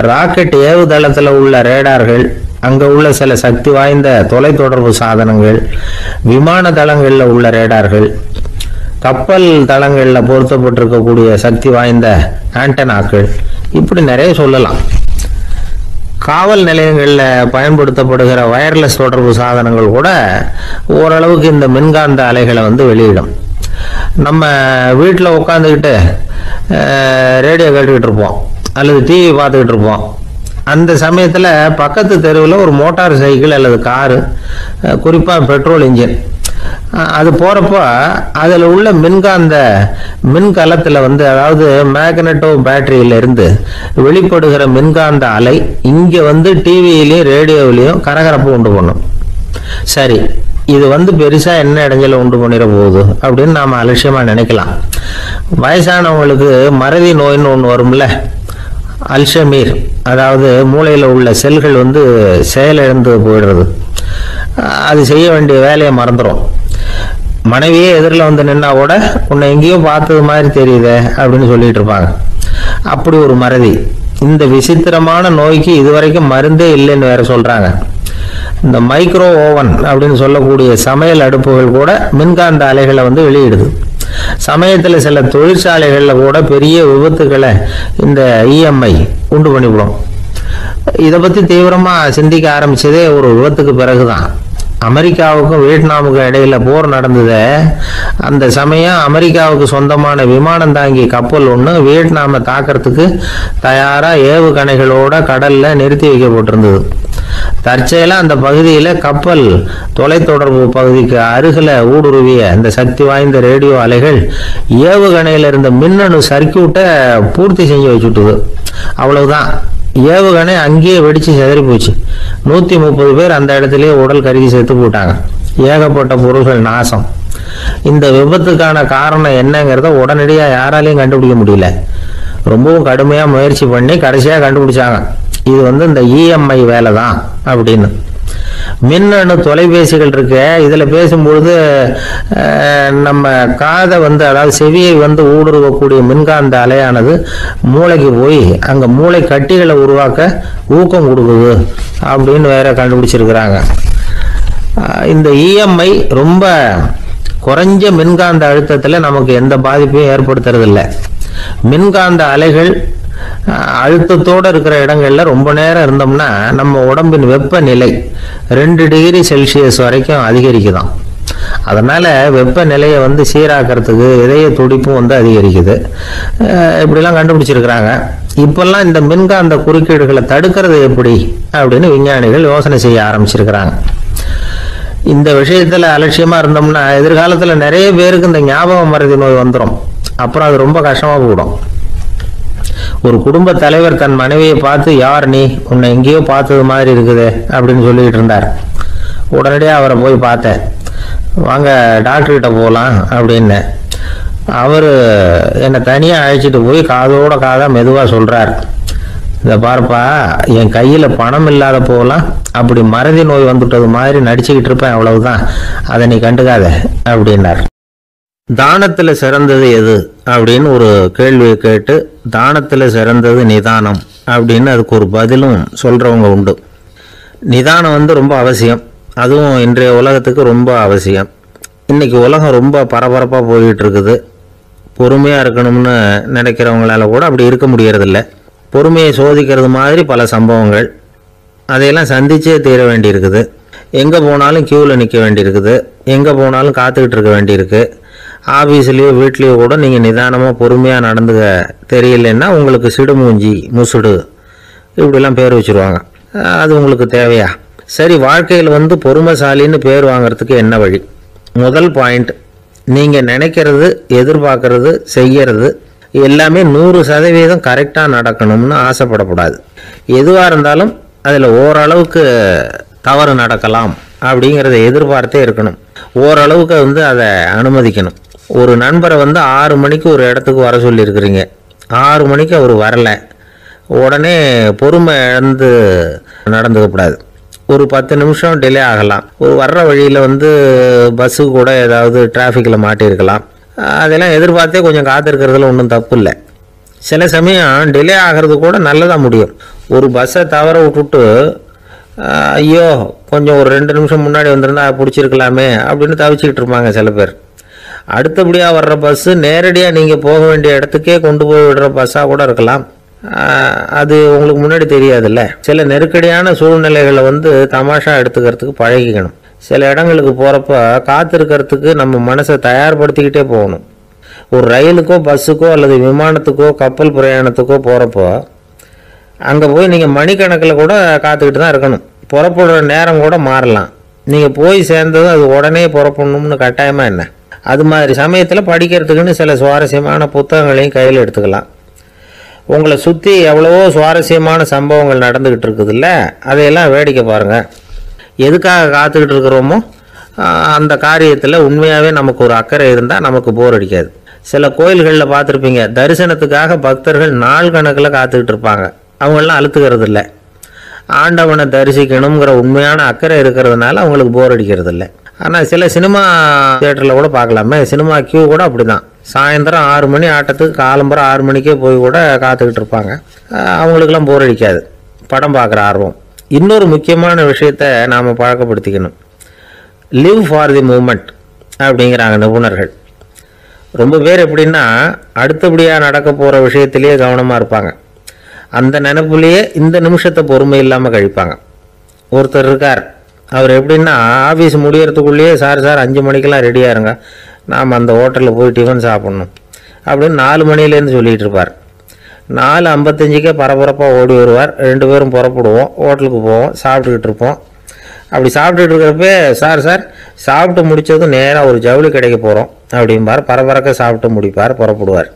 ராக்கெட் ஏவுதளத்தில் உள்ள ரேடார்கள், அங்கே உள்ள சில சக்தி வாய்ந்த தொலைத்தொடர்பு சாதனங்கள், விமான தளங்களில் உள்ள ரேடார்கள், கப்பல் தளங்களில் பொருத்தப்பட்டிருக்கக்கூடிய சக்தி வாய்ந்த ஆண்டனாக்கள், இப்படி நிறைய சொல்லலாம். காவல் நிலையங்களில் பயன்படுத்தப்படுகிற வயர்லெஸ் தொடர்பு சாதனங்கள் கூட ஓரளவுக்கு இந்த மின்காந்த அலைகளை வந்து வெளியிடும். நம்ம வீட்டில் உட்காந்துக்கிட்டு ரேடியோ கேட்டுக்கிட்டு இருப்போம் அல்லது டிவி பார்த்துக்கிட்டு இருப்போம். அந்த சமயத்தில் பக்கத்து தெருவில் ஒரு மோட்டார் சைக்கிள் அல்லது காரு, குறிப்பாக பெட்ரோல் இன்ஜின், அது போகிறப்போ அதில் உள்ள மின்கலத்தில் வந்து அதாவது மேக்னெட்டோ பேட்டரியிலிருந்து வெளிப்படுகிற மின்காந்த அலை இங்கே வந்து டிவியிலையும் ரேடியோவிலையும் கரகரப்பு உண்டு பண்ணும். சரி, இது வந்து பெருசாக என்ன இடைஞ்சலை உண்டு பண்ணிட போகுது அப்படின்னு நாம் அலட்சியமாக நினைக்கலாம். வயசானவங்களுக்கு மறதி நோயின்னு ஒன்று வரும்ல, அல்ஷமீர், அதாவது மூளையில் உள்ள செல்கள் வந்து செயலிழந்து போயிடுறது, அது செய்ய வேண்டிய வேலையை மறந்துடும். மனைவியே எதிரில் வந்து நின்னா கூட உன்னை எங்கேயோ பார்த்தது மாதிரி தெரியுதே அப்படின்னு சொல்லிட்டு இருப்பாங்க. அப்படி ஒரு மறதி. இந்த விசித்திரமான நோய்க்கு இதுவரைக்கும் மருந்தே இல்லைன்னு வேற சொல்றாங்க. இந்த மைக்ரோ ஓவன் அப்படின்னு சொல்லக்கூடிய சமையல் அடுப்புகள் கூட மின்காந்த அலைகளை வந்து வெளியிடுது. சமயத்தில் சில தொழிற்சாலைகளில் கூட பெரிய விபத்துக்களை இந்த இஎம்ஐ உண்டு பண்ணிவிடும். இதை பற்றி தீவிரமாக சிந்திக்க ஆரம்பிச்சதே ஒரு விபத்துக்கு பிறகுதான். அமெரிக்காவுக்கும் வியட்நாமுக்கும் இடையில போர் நடந்தது. அந்த சமயம் அமெரிக்காவுக்கு சொந்தமான விமானம் தாங்கி கப்பல் ஒன்று வியட்நாமை தாக்கிறதுக்கு தயாராக ஏவுகணைகளோட கடல்ல நிறுத்தி வைக்கப்பட்டிருந்தது. தற்செயலாக அந்த பகுதியில் கப்பல் தொலைத்தொடர்பு பகுதிக்கு அருகில் ஊடுருவிய அந்த சக்தி வாய்ந்த ரேடியோ அலைகள் ஏவுகணையில் இருந்த மின்னணு சர்க்கியூட்டை பூர்த்தி செஞ்சு வச்சுட்டுது. அவ்வளவுதான், ஏவுகணை அங்கேயே வெடிச்சு சிதறி போச்சு. 130 பேர் அந்த இடத்துலயே உடல் கருகி செத்து போட்டாங்க. ஏகப்பட்ட பொருள்கள் நாசம். இந்த விபத்துக்கான காரணம் என்னங்கிறத உடனடியாக யாராலையும் கண்டுபிடிக்க முடியல. ரொம்பவும் கடுமையாக முயற்சி பண்ணி கடைசியாக கண்டுபிடிச்சாங்க, இது இந்த இஎம்ஐ வேலை தான் அப்படின்னு. மின்னணு தொலைபேசிகள் இருக்கு, இதில் பேசும்பொழுது நம்ம காதை அதாவது செவியை ஊடுருவக்கூடிய மின்காந்த அலையானது மூளைக்கு போய் அங்கே மூளை கட்டிகளை உருவாக்க ஊக்கம் கொடுக்குது அப்படின்னு வேற கண்டுபிடிச்சிருக்கிறாங்க. இந்த இஎம்ஐ ரொம்ப குறைஞ்ச மின்காந்த அழுத்தத்தில் நமக்கு எந்த பாதிப்பையும் ஏற்படுத்துறதில்லை. மின்காந்த அலைகள் அழுத்தத்தோடு இருக்கிற இடங்கள்ல ரொம்ப நேரம் இருந்தோம்னா நம்ம உடம்பின் வெப்பநிலை 2 டிகிரி செல்சியஸ் வரைக்கும் அதிகரிக்குதாம். அதனால வெப்பநிலையை சீராக்கிறதுக்கு இதய துடிப்பும் அதிகரிக்குது. இப்படிலாம் கண்டுபிடிச்சிருக்கிறாங்க. இப்பெல்லாம் இந்த மின்காந்த குறுக்கீடுகளை தடுக்கிறது எப்படி அப்படின்னு விஞ்ஞானிகள் யோசனை செய்ய ஆரம்பிச்சிருக்கிறாங்க. இந்த விஷயத்துல அலட்சியமா இருந்தோம்னா எதிர்காலத்துல நிறைய பேருக்கு இந்த ஞாபக மறதி நோய் வந்துடும். அப்புறம் அது ரொம்ப கஷ்டமா போயிடும். ஒரு குடும்ப தலைவர் தன் மனைவியை பார்த்து, யார் நீ, உன்னை எங்கேயோ பார்த்தது மாதிரி இருக்குது அப்படின்னு சொல்லிட்டு இருந்தார். உடனடியாக அவரை போய் பார்த்தேன். வாங்க டாக்டர்கிட்ட போகலாம் அப்படின்னு. அவர் என்னை தனியாக அழைச்சிட்டு போய் காதோட காதாக மெதுவாக சொல்கிறார், இதை பார்ப்பா, என் கையில் பணம் இல்லாத போகலாம் அப்படி மறதி நோய் வந்துட்டது மாதிரி நடிச்சுக்கிட்டு இருப்பேன், அவ்வளவுதான், அதை நீ கண்டுக்காத அப்படின்னார். தானத்தில் சிறந்தது எது அப்படின்னு ஒரு கேள்வியை கேட்டு, தானத்தில் சிறந்தது நிதானம் அப்படின்னு அதுக்கு ஒரு பதிலும் சொல்கிறவங்க உண்டு. நிதானம் ரொம்ப அவசியம். அதுவும் இன்றைய உலகத்துக்கு ரொம்ப அவசியம். இன்றைக்கி உலகம் ரொம்ப பரபரப்பாக போய்கிட்டு இருக்குது. பொறுமையாக இருக்கணும்னு நினைக்கிறவங்களால கூட அப்படி இருக்க முடியறதில்ல. பொறுமையை சோதிக்கிறது மாதிரி பல சம்பவங்கள், அதையெல்லாம் சந்திச்சே தீர வேண்டியிருக்குது. எங்கே போனாலும் க்யூவில் நிற்க வேண்டியிருக்குது. எங்கே போனாலும் காத்துக்கிட்டு இருக்க வேண்டியிருக்கு. ஆஃபீஸ்லேயோ வீட்லேயோ கூட நீங்கள் நிதானமாக பொறுமையாக நடந்துக்க தெரியலன்னா உங்களுக்கு சிடுமூஞ்சி, முசுடு இப்படிலாம் பேர் வச்சுருவாங்க. அது உங்களுக்கு தேவையா? சரி, வாழ்க்கையில் பொறுமைசாலின்னு பேர் வாங்கிறதுக்கு என்ன வழி? முதல் பாயிண்ட், நீங்கள் நினைக்கிறது, எதிர்பார்க்கறது, செய்கிறது எல்லாமே 100% கரெக்டாக நடக்கணும்னு ஆசைப்படக்கூடாது. எதுவாக இருந்தாலும் அதில் ஓரளவுக்கு தவறு நடக்கலாம் அப்படிங்கிறத எதிர்பார்த்தே இருக்கணும். ஓரளவுக்கு அதை அனுமதிக்கணும். ஒரு நண்பரை 6 மணிக்கு ஒரு இடத்துக்கு வர சொல்லியிருக்கிறீங்க. 6 மணிக்கு அவர் வரலை. உடனே பொறுமை இழந்து நடந்துக்கக்கூடாது. ஒரு 10 நிமிஷம் டிலே ஆகலாம். ஒரு வர்ற வழியில் பஸ்ஸு கூட ஏதாவது டிராஃபிக்கில் மாட்டியிருக்கலாம். அதெல்லாம் எதிர்பார்த்தே கொஞ்சம் காத்திருக்கிறதுல ஒன்றும் தப்பு இல்லை. சில சமயம் டிலே ஆகிறது கூட நல்லதாக முடியும். ஒரு பஸ்ஸை தவற விட்டுட்டு, ஐயோ கொஞ்சம் ஒரு 2 நிமிஷம் முன்னாடி வந்திருந்தா பிடிச்சிருக்கலாமே அப்படின்னு தவிச்சிக்கிட்டு இருப்பாங்க சில பேர். அடுத்தபடியாக வர்ற பஸ்ஸு நேரடியாக நீங்கள் போக வேண்டிய இடத்துக்கே கொண்டு போய் விடுற பஸ்ஸாக கூட இருக்கலாம். அது உங்களுக்கு முன்னாடி தெரியாதுல்ல. சில நெருக்கடியான சூழ்நிலைகளை தமாஷா எடுத்துக்கிறதுக்கு பழகிக்கணும். சில இடங்களுக்கு போகிறப்ப காத்திருக்கிறதுக்கு நம்ம மனசை தயார்படுத்திக்கிட்டே போகணும். ஒரு ரயிலுக்கோ பஸ்ஸுக்கோ அல்லது விமானத்துக்கோ கப்பல் பிரயாணத்துக்கோ போகிறப்போ அங்கே போய் நீங்கள் மணிக்கணக்கில் கூட காத்துக்கிட்டு தான் இருக்கணும். புறப்படுற நேரம் கூட மாறலாம். நீங்கள் போய் சேர்ந்ததும் அது உடனே புறப்படணும்னு கட்டாயமாக என்ன? அது மாதிரி சமயத்தில் படிக்கிறதுக்குன்னு சில சுவாரஸ்யமான புத்தகங்களையும் கையில் எடுத்துக்கலாம். உங்களை சுற்றி எவ்வளவோ சுவாரஸ்யமான சம்பவங்கள் நடந்துக்கிட்டு இருக்குதுல்ல, அதையெல்லாம் வேடிக்கை பாருங்கள். எதுக்காக காத்துக்கிட்டு இருக்கிறோமோ அந்த காரியத்தில் உண்மையாகவே நமக்கு ஒரு அக்கறை இருந்தால் நமக்கு போர் அடிக்காது. சில கோயில்களில் பார்த்துருப்பீங்க, தரிசனத்துக்காக பக்தர்கள் நாள் கணக்கில் காத்துக்கிட்டு இருப்பாங்க. அவங்களெலாம் அழுத்துக்கிறது இல்லை. ஆண்டவனை தரிசிக்கணுங்கிற உண்மையான அக்கறை இருக்கிறதுனால அவங்களுக்கு போர் அடிக்கிறது இல்லை. ஆனால் சில சினிமா தியேட்டரில் கூட பார்க்கலாமே, சினிமா கியூ கூட அப்படி தான். சாயந்தரம் 6 மணி ஆட்டத்துக்கு காலம்பரம் 6 மணிக்கே போய் கூட காத்துக்கிட்டு இருப்பாங்க. அவங்களுக்கெல்லாம் போர் அடிக்காது, படம் பார்க்குற ஆர்வம். இன்னொரு முக்கியமான விஷயத்தை நாம் பழக்கப்படுத்திக்கணும். லிவ் ஃபார் தி மூமெண்ட் அப்படிங்கிறாங்க நிபுணர்கள். ரொம்ப பேர் எப்படின்னா அடுத்தபடியாக நடக்க போகிற விஷயத்திலேயே கவனமாக இருப்பாங்க. அந்த நினைப்புலேயே இந்த நிமிஷத்தை பொறுமை இல்லாமல் கழிப்பாங்க. ஒருத்தர் இருக்கார், அவர் எப்படின்னா ஆஃபீஸ் முடியறதுக்குள்ளேயே சார் 5 மணிக்கெல்லாம் ரெடியாக இருங்க, நாம் அந்த ஹோட்டலில் போய் டிஃபன் சாப்பிட்ணும் அப்படின்னு 4 மணிலேருந்து சொல்லிகிட்டு இருப்பார். 4:55 பரபரப்பாக ஓடி வருவார். 2 பேரும் புறப்படுவோம், ஹோட்டலுக்கு போவோம், சாப்பிட்டுக்கிட்டு இருப்போம். அப்படி சாப்பிட்டுட்டு இருக்கிறப்ப சார் சாப்பிட்டு முடித்ததும் நேராக ஒரு ஜவுளி கடைக்கு போகிறோம் அப்படிம்பார். பரபரக்க சாப்பிட்டு முடிப்பார், புறப்படுவார்.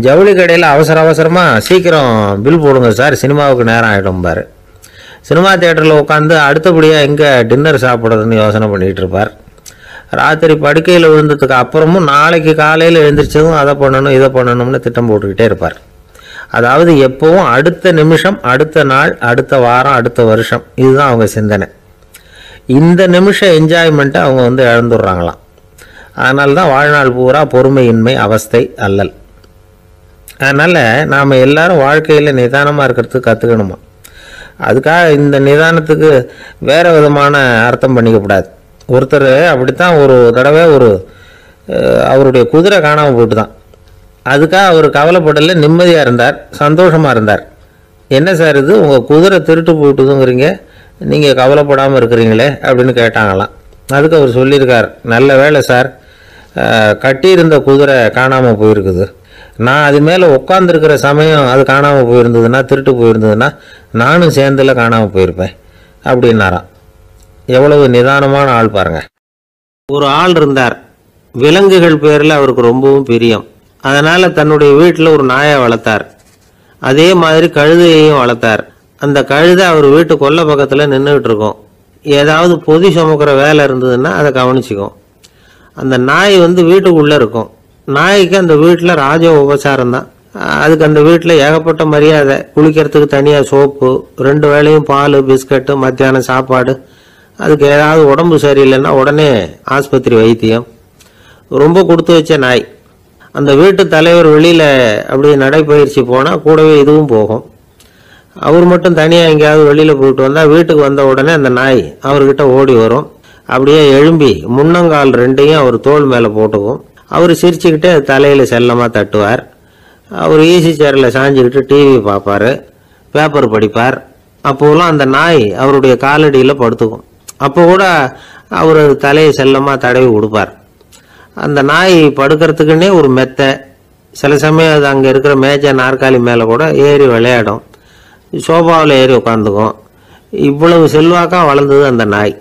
ஜவுளி கடையில் அவசரமாக சீக்கிரம் பில் போடுங்க சார், சினிமாவுக்கு நேரம் ஆகிடும்பார். சினிமா தியேட்டரில் உட்காந்து அடுத்தபடியாக எங்கே டின்னர் சாப்பிட்றதுன்னு யோசனை பண்ணிகிட்டு இருப்பார். ராத்திரி படுக்கையில் விழுந்ததுக்கு அப்புறமும் நாளைக்கு காலையில் எழுந்திரிச்சதும் அதை பண்ணணும் இதை பண்ணணும்னு திட்டம் போட்டுக்கிட்டே இருப்பார். அதாவது எப்போவும் அடுத்த நிமிஷம், அடுத்த நாள், அடுத்த வாரம், அடுத்த வருஷம், இதுதான் அவங்க சிந்தனை. இந்த நிமிஷம் என்ஜாய்மெண்ட்டை அவங்க இழந்துடுறாங்களாம். அதனால தான் வாழ்நாள் பூரா பொறுமையின்மை, அவஸ்தை, அல்லல். அதனால் நாம் எல்லாரும் வாழ்க்கையில் நிதானமாக இருக்கிறதுக்கு கற்றுக்கணுமா. அதுக்காக இந்த நிதானத்துக்கு வேறு விதமான அர்த்தம் பண்ணிக்கக்கூடாது. ஒருத்தர் அப்படித்தான் ஒரு தடவை அவருடைய குதிரை காணாமல் போயிட்டு தான். அதுக்காக அவர் கவலைப்படலை, நிம்மதியாக இருந்தார், சந்தோஷமாக இருந்தார். என்ன சார் இது, உங்கள் குதிரை திருட்டு போயிட்டுதுங்கிறீங்க, நீங்கள் கவலைப்படாமல் இருக்கிறீங்களே அப்படின்னு கேட்டாங்களாம். அதுக்கு அவர் சொல்லியிருக்கார், நல்ல வேலை சார், கட்டியிருந்த குதிரை காணாமல் போயிருக்குது. நான் அது மேலே உட்காந்துருக்கிற சமயம் அது காணாமல் போயிருந்ததுன்னா, திருட்டு போயிருந்ததுன்னா நானும் சேர்ந்துல காணாமல் போயிருப்பேன் அப்படின்னாராம். எவ்வளவு நிதானமான ஆள் பாருங்கள். ஒரு ஆள் இருந்தார், விலங்குகள் பேரில் அவருக்கு ரொம்பவும் பிரியம். அதனால் தன்னுடைய வீட்டில் ஒரு நாயை வளர்த்தார். அதே மாதிரி கழுதையையும் வளர்த்தார். அந்த கழுதை அவர் வீட்டு கொல்லை பக்கத்தில் நின்றுக்கிட்டு இருக்கும். ஏதாவது பொதி சுமக்கிற வேலை இருந்ததுன்னா அதை கவனிச்சிக்கும். அந்த நாய் வீட்டுக்குள்ளே இருக்கும். நாய்க்கு அந்த வீட்டில் ராஜ உபசாரம் தான். அதுக்கு அந்த வீட்டில் ஏகப்பட்ட மரியாதை. குளிக்கிறதுக்கு தனியாக சோப்பு, 2 வேளையும் பால், பிஸ்கட்டு, மத்தியானம் சாப்பாடு. அதுக்கு ஏதாவது உடம்பு சரியில்லைன்னா உடனே ஆஸ்பத்திரி வைத்தியம். ரொம்ப கொடுத்து வச்ச நாய். அந்த வீட்டு தலைவர் வெளியில் அப்படி நடைப்பயிற்சி போனால் கூடவே இதுவும் போகும். அவர் மட்டும் தனியாக எங்கேயாவது வெளியில் போயிட்டு வந்தால் வீட்டுக்கு வந்த உடனே அந்த நாய் அவர்கிட்ட ஓடி வரும். அப்படியே எழும்பி முன்னங்கால் 2ஐயும் அவர் தோள் மேலே போட்டுக்கும். அவர் சிரிச்சுக்கிட்டே தலையில் செல்லமாக தட்டுவார். அவர் ஈசி சேரில் சாஞ்சிக்கிட்டு டிவி பார்ப்பார், பேப்பர் படிப்பார். அப்போலாம் அந்த நாய் அவருடைய காலடியில் படுத்துக்கும். அப்போ கூட அவர் தலையை செல்லமாக தடவி கொடுப்பார். அந்த நாய் படுக்கிறதுக்குன்னே ஒரு மெத்தை, சில சமயம் அது அங்கே இருக்கிற மேஜை நாற்காலி மேலே கூட ஏறி விளையாடும். சோபாவில் ஏறி உட்காந்துக்கும். இவ்வளவு செல்வாக்காக வளர்ந்தது அந்த நாய்.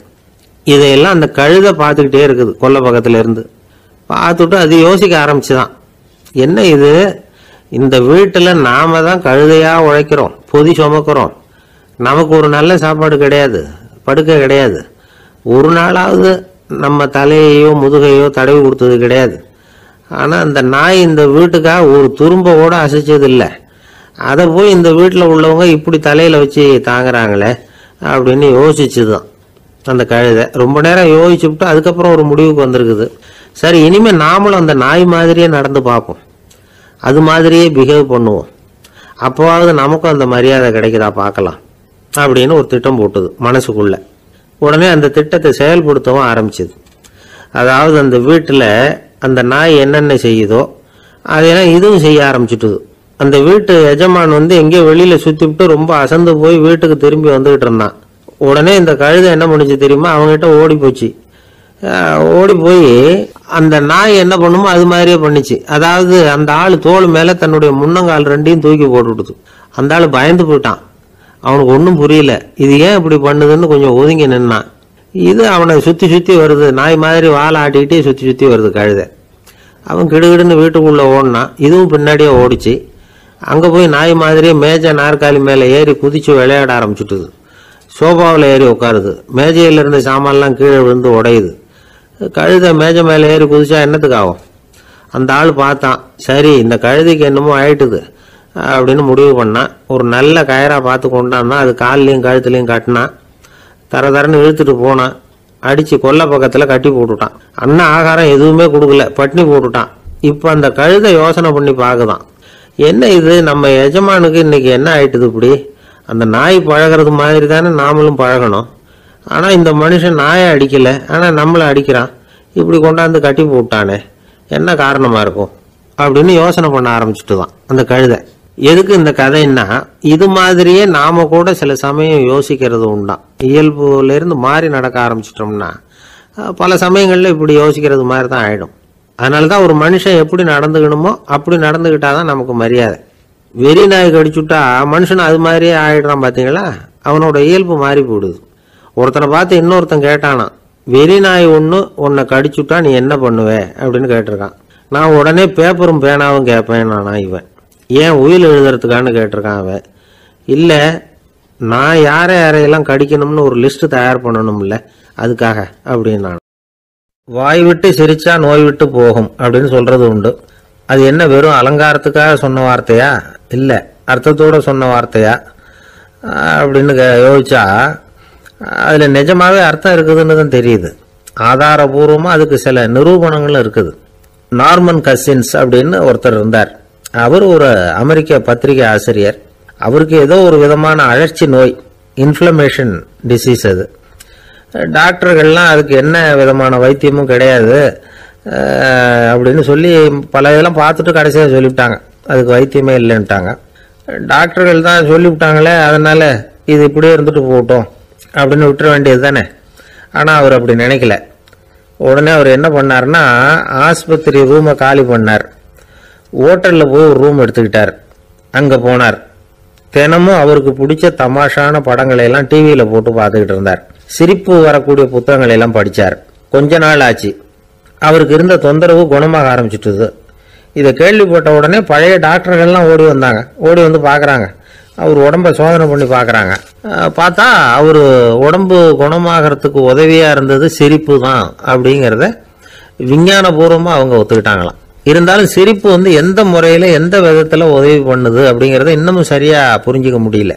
இதையெல்லாம் அந்த கழுதை பார்த்துக்கிட்டே இருக்குது கொல்லை பக்கத்தில் இருந்து. பார்த்துட்டு அது யோசிக்க ஆரம்பிச்சுதான், என்ன இது, இந்த வீட்டில் நாம தான் கழுதையாக உழைக்கிறோம், பொதி சுமக்கிறோம், நமக்கு ஒரு நல்ல சாப்பாடு கிடையாது, படுக்கை கிடையாது, ஒரு நாளாவது நம்ம தலையையோ முதுகையோ தடவி கொடுத்தது கிடையாது. ஆனால் அந்த நாய் இந்த வீட்டுக்காக ஒரு துரும்ப கூட அசைச்சதில்லை. அதை போய் இந்த வீட்டில் உள்ளவங்க இப்படி தலையில் வச்சு தாங்குறாங்களே அப்படின்னு யோசிச்சுதான் அந்த கழுதை. ரொம்ப நேரம் யோசிச்சுவிட்டு அதுக்கப்புறம் ஒரு முடிவுக்கு வந்திருக்குது. சரி, இனிமேல் நாமளும் அந்த நாய் மாதிரியே நடந்து பார்ப்போம், அது மாதிரியே பிஹேவ் பண்ணுவோம், அப்போவாவது நமக்கும் அந்த மரியாதை கிடைக்குதா பார்க்கலாம் அப்படின்னு ஒரு திட்டம் போட்டுது மனசுக்குள்ள. உடனே அந்த திட்டத்தை செயல்படுத்தவும் ஆரம்பிச்சுது. அதாவது அந்த வீட்டில் அந்த நாய் என்னென்ன செய்யுதோ அதையெல்லாம் இதுவும் செய்ய ஆரம்பிச்சுட்டுது. அந்த வீட்டு எஜமான் எங்கேயோ வெளியில் சுற்றிவிட்டு ரொம்ப அசந்து போய் வீட்டுக்கு திரும்பி வந்துகிட்டு இருந்தான். உடனே இந்த கழுதை என்ன பண்ணுச்சு தெரியுமா, அவங்ககிட்ட ஓடி போச்சு. ஓடி போய் அந்த நாய் என்ன பண்ணுமோ அது மாதிரியே பண்ணிச்சு. அதாவது அந்த ஆள் தோல் மேலே தன்னுடைய முன்னங்கால் 2ஐயும் தூக்கி போட்டுவிடுது. அந்த ஆள் பயந்து போயிட்டான். அவனுக்கு ஒன்றும் புரியல, இது ஏன் இப்படி பண்ணுதுன்னு கொஞ்சம் ஒதுங்கி நின்னான். இது அவனை சுற்றி சுற்றி வருது, நாய் மாதிரி வாழை ஆட்டிக்கிட்டே சுற்றி சுற்றி வருது கழுதை. அவன் கிடுகிடுன்னு வீட்டுக்குள்ளே ஓடினான். இதுவும் பின்னாடியே ஓடிச்சு. அங்கே போய் நாய் மாதிரியே மேஜை நாற்காலி மேலே ஏறி குதிச்சு விளையாட ஆரம்பிச்சுட்டுது. சோபாவில் ஏறி உட்காருது. மேஜையில் இருந்த சாமான்லாம் கீழே விழுந்து உடையுது. கழுதை மேஜை மேலே ஏறி குதிச்சா என்னத்துக்கு ஆகும்? அந்த ஆள் பார்த்தான், சரி இந்த கழுதைக்கு என்னமோ ஆயிட்டுது அப்படின்னு முடிவு பண்ணான். ஒரு நல்ல கயரா பார்த்து கொண்டான்னா அது கால்லையும் கழுத்துலையும் கட்டினான். தரன்னு இழுத்துட்டு போனான். அடித்து கொல்லை பக்கத்தில் கட்டி போட்டுட்டான். அண்ணா ஆகாரம் எதுவுமே கொடுக்கல, பட்னி போட்டுட்டான். இப்போ அந்த கழுதை யோசனை பண்ணி பார்க்குதான், என்ன இது, நம்ம எஜமானுக்கு இன்னைக்கு என்ன ஆயிட்டுது இப்படி? அந்த நாய் பழகிறது மாதிரி தானே நாமளும் பழகணும். ஆனால் இந்த மனுஷன் நாயை அடிக்கலை, ஆனால் நம்மளை அடிக்கிறான். இப்படி கொண்டாந்து கட்டி போட்டானே, என்ன காரணமாக இருக்கும் அப்படின்னு யோசனை பண்ண ஆரம்பிச்சுட்டு தான் அந்த கழுதை. எதுக்கு இந்த கதைன்னா, இது மாதிரியே நாம கூட சில சமயம் யோசிக்கிறது உண்டாம். இயல்புல இருந்து மாறி நடக்க ஆரம்பிச்சிட்டோம்னா பல சமயங்கள்ல இப்படி யோசிக்கிறது மாதிரி தான் ஆயிடும். அதனாலதான் ஒரு மனுஷன் எப்படி நடந்துக்கணுமோ அப்படி நடந்துக்கிட்டாதான் நமக்கு மரியாதை. வெறி நாய் கடிச்சுட்டா மனுஷன் அது மாதிரியே ஆயிடுறான். பாத்தீங்களா, அவனோட இயல்பு மாறி போடுது. ஒருத்தனை பார்த்து இன்னொருத்தன் கேட்டானா, வெறி நாய் உன்னை கடிச்சுட்டா நீ என்ன பண்ணுவ அப்படின்னு கேட்டிருக்கான். நான் உடனே பேப்பரும் பேனாவும் கேட்பேன் நானா. இவன் ஏன் உயில் எழுதுறதுக்கான்னு கேட்டிருக்கான். அவன் இல்ல, நான் யாரையெல்லாம் கடிக்கணும்னு ஒரு லிஸ்ட் தயார் பண்ணணும்ல, அதுக்காக அப்படின்னு. வாய் விட்டு சிரிச்சா நோய் விட்டு போகும் அப்படின்னு சொல்றது உண்டு. அது என்ன வெறும் அலங்காரத்துக்காக சொன்ன வார்த்தையா, இல்ல அர்த்தத்தோட சொன்ன வார்த்தையா அப்படின்னு யோசிச்சா அதுல நிஜமாவே அர்த்தம் இருக்குதுன்னு தான் தெரியுது. ஆதாரபூர்வமா அதுக்கு சில நிரூபணங்களும் இருக்குது. நார்மன் கசின்ஸ் அப்படின்னு ஒருத்தர் இருந்தார். அவர் ஒரு அமெரிக்க பத்திரிகை ஆசிரியர். அவருக்கு ஏதோ ஒரு விதமான அழற்சி நோய், இன்ஃப்ளமேஷன் டிசீஸ். அது டாக்டர்கள்லாம் அதுக்கு என்ன விதமான வைத்தியமும் கிடையாது அப்படின்னு சொல்லி பல இதெல்லாம் பார்த்துட்டு கடைசியாக சொல்லிவிட்டாங்க, அதுக்கு வைத்தியமே இல்லைன்ட்டாங்க. டாக்டர்கள் தான் சொல்லிவிட்டாங்களே, அதனால இது இப்படியே இருந்துட்டு போகட்டும் அப்படின்னு விட்டுற வேண்டியது தானே. ஆனால் அவர் அப்படி நினைக்கல. உடனே அவர் என்ன பண்ணார்னா, ஆஸ்பத்திரி ரூமை காலி பண்ணார். ஹோட்டலில் போய் ஒரு ரூம் எடுத்துக்கிட்டார். அங்கே போனார். தினமும் அவருக்கு பிடிச்ச தமாஷான படங்களை எல்லாம் டிவியில் போட்டு பார்த்துக்கிட்டு இருந்தார். சிரிப்பு வரக்கூடிய புத்தகங்களை எல்லாம் படித்தார். கொஞ்ச நாள் ஆச்சு, அவருக்கு இருந்த தொந்தரவு குணமாக ஆரம்பிச்சுட்டுது. இதை கேள்விப்பட்ட உடனே பழைய டாக்டர்கள்லாம் ஓடி வந்தாங்க. ஓடி வந்து பார்க்குறாங்க, அவர் உடம்பை சோதனை பண்ணி பார்க்குறாங்க. பார்த்தா அவர் உடம்பு குணமாகறதுக்கு உதவியாக இருந்தது சிரிப்பு தான் அப்படிங்கிறத விஞ்ஞானபூர்வமாக அவங்க ஒத்துக்கிட்டாங்களாம். இருந்தாலும் சிரிப்பு எந்த முறையில் எந்த விதத்தில் உதவி பண்ணுது அப்படிங்கிறத இன்னமும் சரியாக புரிஞ்சிக்க முடியல.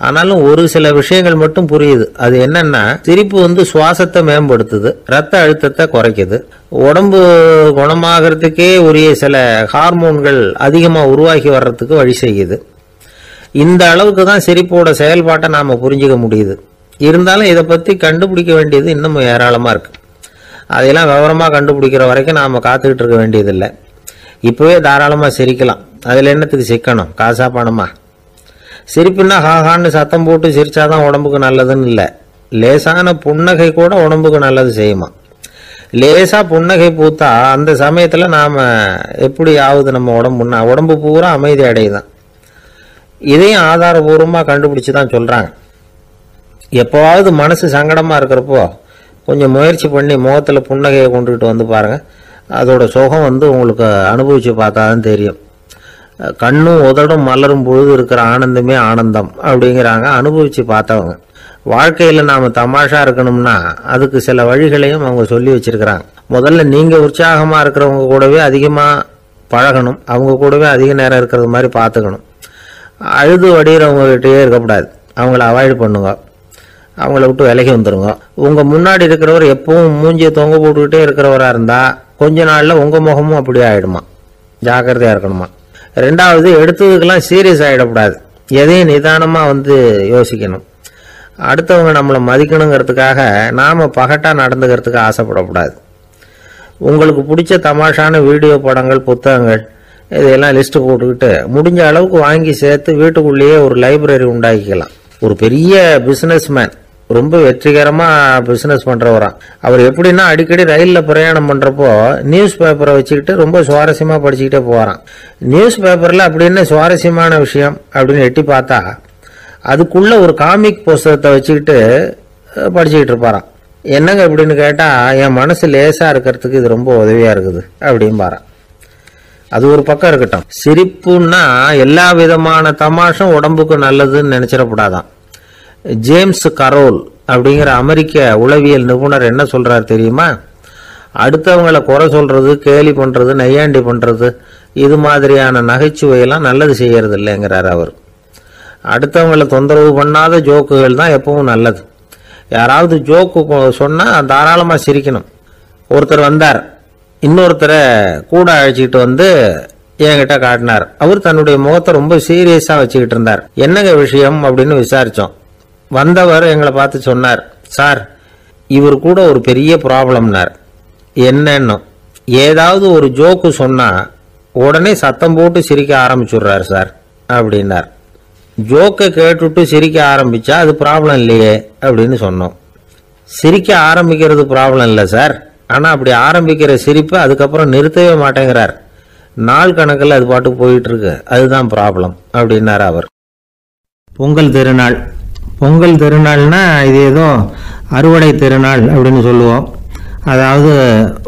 ஆனாலும் ஒரு சில விஷயங்கள் மட்டும் புரியுது. அது என்னன்னா, சிரிப்பு சுவாசத்தை மேம்படுத்துது, ரத்த அழுத்தத்தை குறைக்குது, உடம்பு குணமாகறதுக்கே உரிய சில ஹார்மோன்கள் அதிகமாக உருவாக்கி வர்றதுக்கு வழி செய்யுது. இந்த அளவுக்கு தான் சிரிப்போட செயல்பாட்டை நாம புரிஞ்சுக்க முடியுது. இருந்தாலும் இதை பற்றி கண்டுபிடிக்க வேண்டியது இன்னமும் ஏராளமாக இருக்கு. அதையெல்லாம் விவரமாக கண்டுபிடிக்கிற வரைக்கும் நாம் காத்துக்கிட்டு இருக்க வேண்டியதில்லை. இப்போவே தாராளமாக சிரிக்கலாம். அதில் என்னத்துக்கு சிக்கணும், காசா பணமா? சிரிப்புன்னா ஹாஹான்னு சத்தம் போட்டு சிரிச்சாதான் உடம்புக்கு நல்லதுன்னு இல்லை. லேசான புன்னகை கூட உடம்புக்கு நல்லது செய்யுமா. லேசா புன்னகை பூத்தா அந்த சமயத்தில் நாம் எப்படி ஆகுது, நம்ம உடம்பு பூரா அமைதி அடையுதான். இதையும் ஆதாரபூர்வமாக கண்டுபிடிச்சு தான் சொல்கிறாங்க. எப்போவாவது மனசு சங்கடமாக இருக்கிறப்போ கொஞ்சம் முயற்சி பண்ணி முகத்தில் புன்னகையை கொண்டுகிட்டு வந்து பாருங்கள். அதோட சுகம் உங்களுக்கு அனுபவித்து பார்த்தா தான் தெரியும். கண்ணும் உதடும் மலரும் பொழுது இருக்கிற ஆனந்தமே ஆனந்தம் அப்படிங்கிறாங்க அனுபவித்து பார்த்தவங்க. வாழ்க்கையில் நாம் தமாஷா இருக்கணும்னா அதுக்கு சில வழிகளையும் அவங்க சொல்லி வச்சிருக்கிறாங்க. முதல்ல நீங்கள் உற்சாகமாக இருக்கிறவங்க கூடவே அதிகமாக பழகணும், அவங்க கூடவே அதிக நேரம் இருக்கிறது மாதிரி பார்த்துக்கணும். அழுது வடிகிறவங்ககிட்டயே இருக்கக்கூடாது, அவங்கள அவாய்ட் பண்ணுங்க, அவங்கள விட்டு விலகி வந்துடுங்க. உங்கள் முன்னாடி இருக்கிறவர் எப்பவும் மூஞ்சியை தொங்க போட்டுக்கிட்டே இருக்கிறவராக இருந்தால் கொஞ்ச நாளில் உங்கள் முகமும் அப்படியே ஆகிடுமா, ஜாக்கிரதையாக இருக்கணுமா. ரெண்டாவது, எடுத்ததுக்கெல்லாம் சீரியஸ் ஆகிடக்கூடாது, எதையும் நிதானமாக யோசிக்கணும். அடுத்தவங்க நம்மளை மதிக்கணுங்கிறதுக்காக நாம் பகட்டாக நடந்துக்கிறதுக்கு ஆசைப்படக்கூடாது. உங்களுக்கு பிடிச்ச தமாஷான வீடியோ படங்கள், புத்தகங்கள் இதையெல்லாம் லிஸ்ட்டு போட்டுக்கிட்டு முடிஞ்ச அளவுக்கு வாங்கி சேர்த்து வீட்டுக்குள்ளேயே ஒரு லைப்ரரி உண்டாக்கிக்கலாம். ஒரு பெரிய பிஸ்னஸ் மேன், ரொம்ப வெற்றிகரமாக பிஸ்னஸ் பண்ணுறவராம். அவர் எப்படின்னா அடிக்கடி ரயிலில் பிரயாணம் பண்ணுறப்போ நியூஸ் பேப்பரை வச்சுக்கிட்டு ரொம்ப சுவாரஸ்யமாக படிச்சுக்கிட்டே போகிறான். நியூஸ் பேப்பரில் அப்படி என்ன சுவாரஸ்யமான விஷயம் அப்படின்னு எட்டி பார்த்தா அதுக்குள்ளே ஒரு காமிக் புஸ்தகத்தை வச்சுக்கிட்டு படிச்சுக்கிட்டு இருப்பாராம். என்னங்க அப்படின்னு கேட்டால், என் மனசு லேசாக இருக்கிறதுக்கு இது ரொம்ப உதவியாக இருக்குது அப்படின்னு பாரான். அது ஒரு பக்கம் இருக்கட்டும். சிரிப்புன்னா எல்லா விதமான தமாஷும் உடம்புக்கு நல்லதுன்னு நினைச்சிடக்கூடாதான். ஜேம்ஸ் கரோல் அப்படிங்கிற அமெரிக்க உளவியல் நிபுணர் என்ன சொல்றாரு தெரியுமா? அடுத்தவங்களை குறை சொல்றது, கேலி பண்றது, நையாண்டி பண்றது, இது மாதிரியான நகைச்சுவையெல்லாம் நல்லது செய்யறது இல்லைங்கிறார் அவர். அடுத்தவங்களை தொந்தரவு பண்ணாத ஜோக்குகள் தான் எப்பவும் நல்லது. யாராவது ஜோக்கு சொன்னால் தாராளமாக சிரிக்கணும். ஒருத்தர் வந்தார், இன்னொருத்தரை கூட அழைச்சிக்கிட்டு என்கிட்ட காட்டினார். அவர் தன்னுடைய முகத்தை ரொம்ப சீரியஸாக வச்சுக்கிட்டு இருந்தார். என்னங்க விஷயம் அப்படின்னு விசாரித்தோம். வந்தவர் எங்களை பார்த்து சொன்னார், சார் இவர் கூட ஒரு பெரிய ப்ராப்ளம்னார். என்னன்னு, ஏதாவது ஒரு ஜோக்கு சொன்னால் உடனே சத்தம் போட்டு சிரிக்க ஆரம்பிச்சுடுறார் சார் அப்படின்னார். ஜோக்கை கேட்டுட்டு சிரிக்க ஆரம்பிச்சா அது ப்ராப்ளம் இல்லையே அப்படின்னு சொன்னோம். சிரிக்க ஆரம்பிக்கிறது ப்ராப்ளம் இல்லை சார், ஆனால் அப்படி ஆரம்பிக்கிற சிரிப்பை அதுக்கப்புறம் நிறுத்தவே மாட்டேங்கிறார். நாள் கணக்கில் அது பாட்டுக்கு போயிட்டு இருக்கு, அதுதான் ப்ராப்ளம் அப்படின்னார் அவர். பொங்கல் திருநாள். பொங்கல் திருநாள்னா இது ஏதோ அறுவடை திருநாள் அப்படின்னு சொல்லுவோம். அதாவது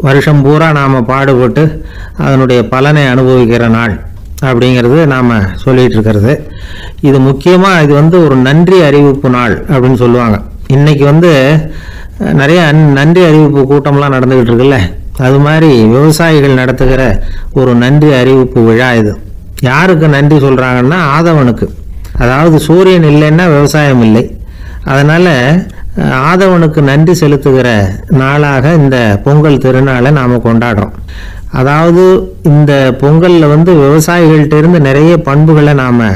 வருஷம் பூரா நாம் பாடுபட்டு அதனுடைய பலனை அனுபவிக்கிற நாள் அப்படிங்கிறது நாம் சொல்லிகிட்டு இருக்கிறது. இது முக்கியமாக இது ஒரு நன்றி அறிவிப்பு நாள் அப்படின்னு சொல்லுவாங்க. இன்றைக்கி நிறைய நன்றி அறிவிப்பு கூட்டம்லாம் நடந்துக்கிட்டு இருக்குல்ல, அது மாதிரி விவசாயிகள் நடத்துகிற ஒரு நன்றி அறிவிப்பு விழா இது. யாருக்கு நன்றி சொல்கிறாங்கன்னா ஆதவனுக்கு. அதாவது சூரியன் இல்லைன்னா விவசாயம் இல்லை. அதனால் ஆதவனுக்கு நன்றி செலுத்துகிற நாளாக இந்த பொங்கல் திருநாளை நாம் கொண்டாடுறோம். அதாவது இந்த பொங்கலில் விவசாயிகள்கிட்ட இருந்து நிறைய பண்புகளை நாம்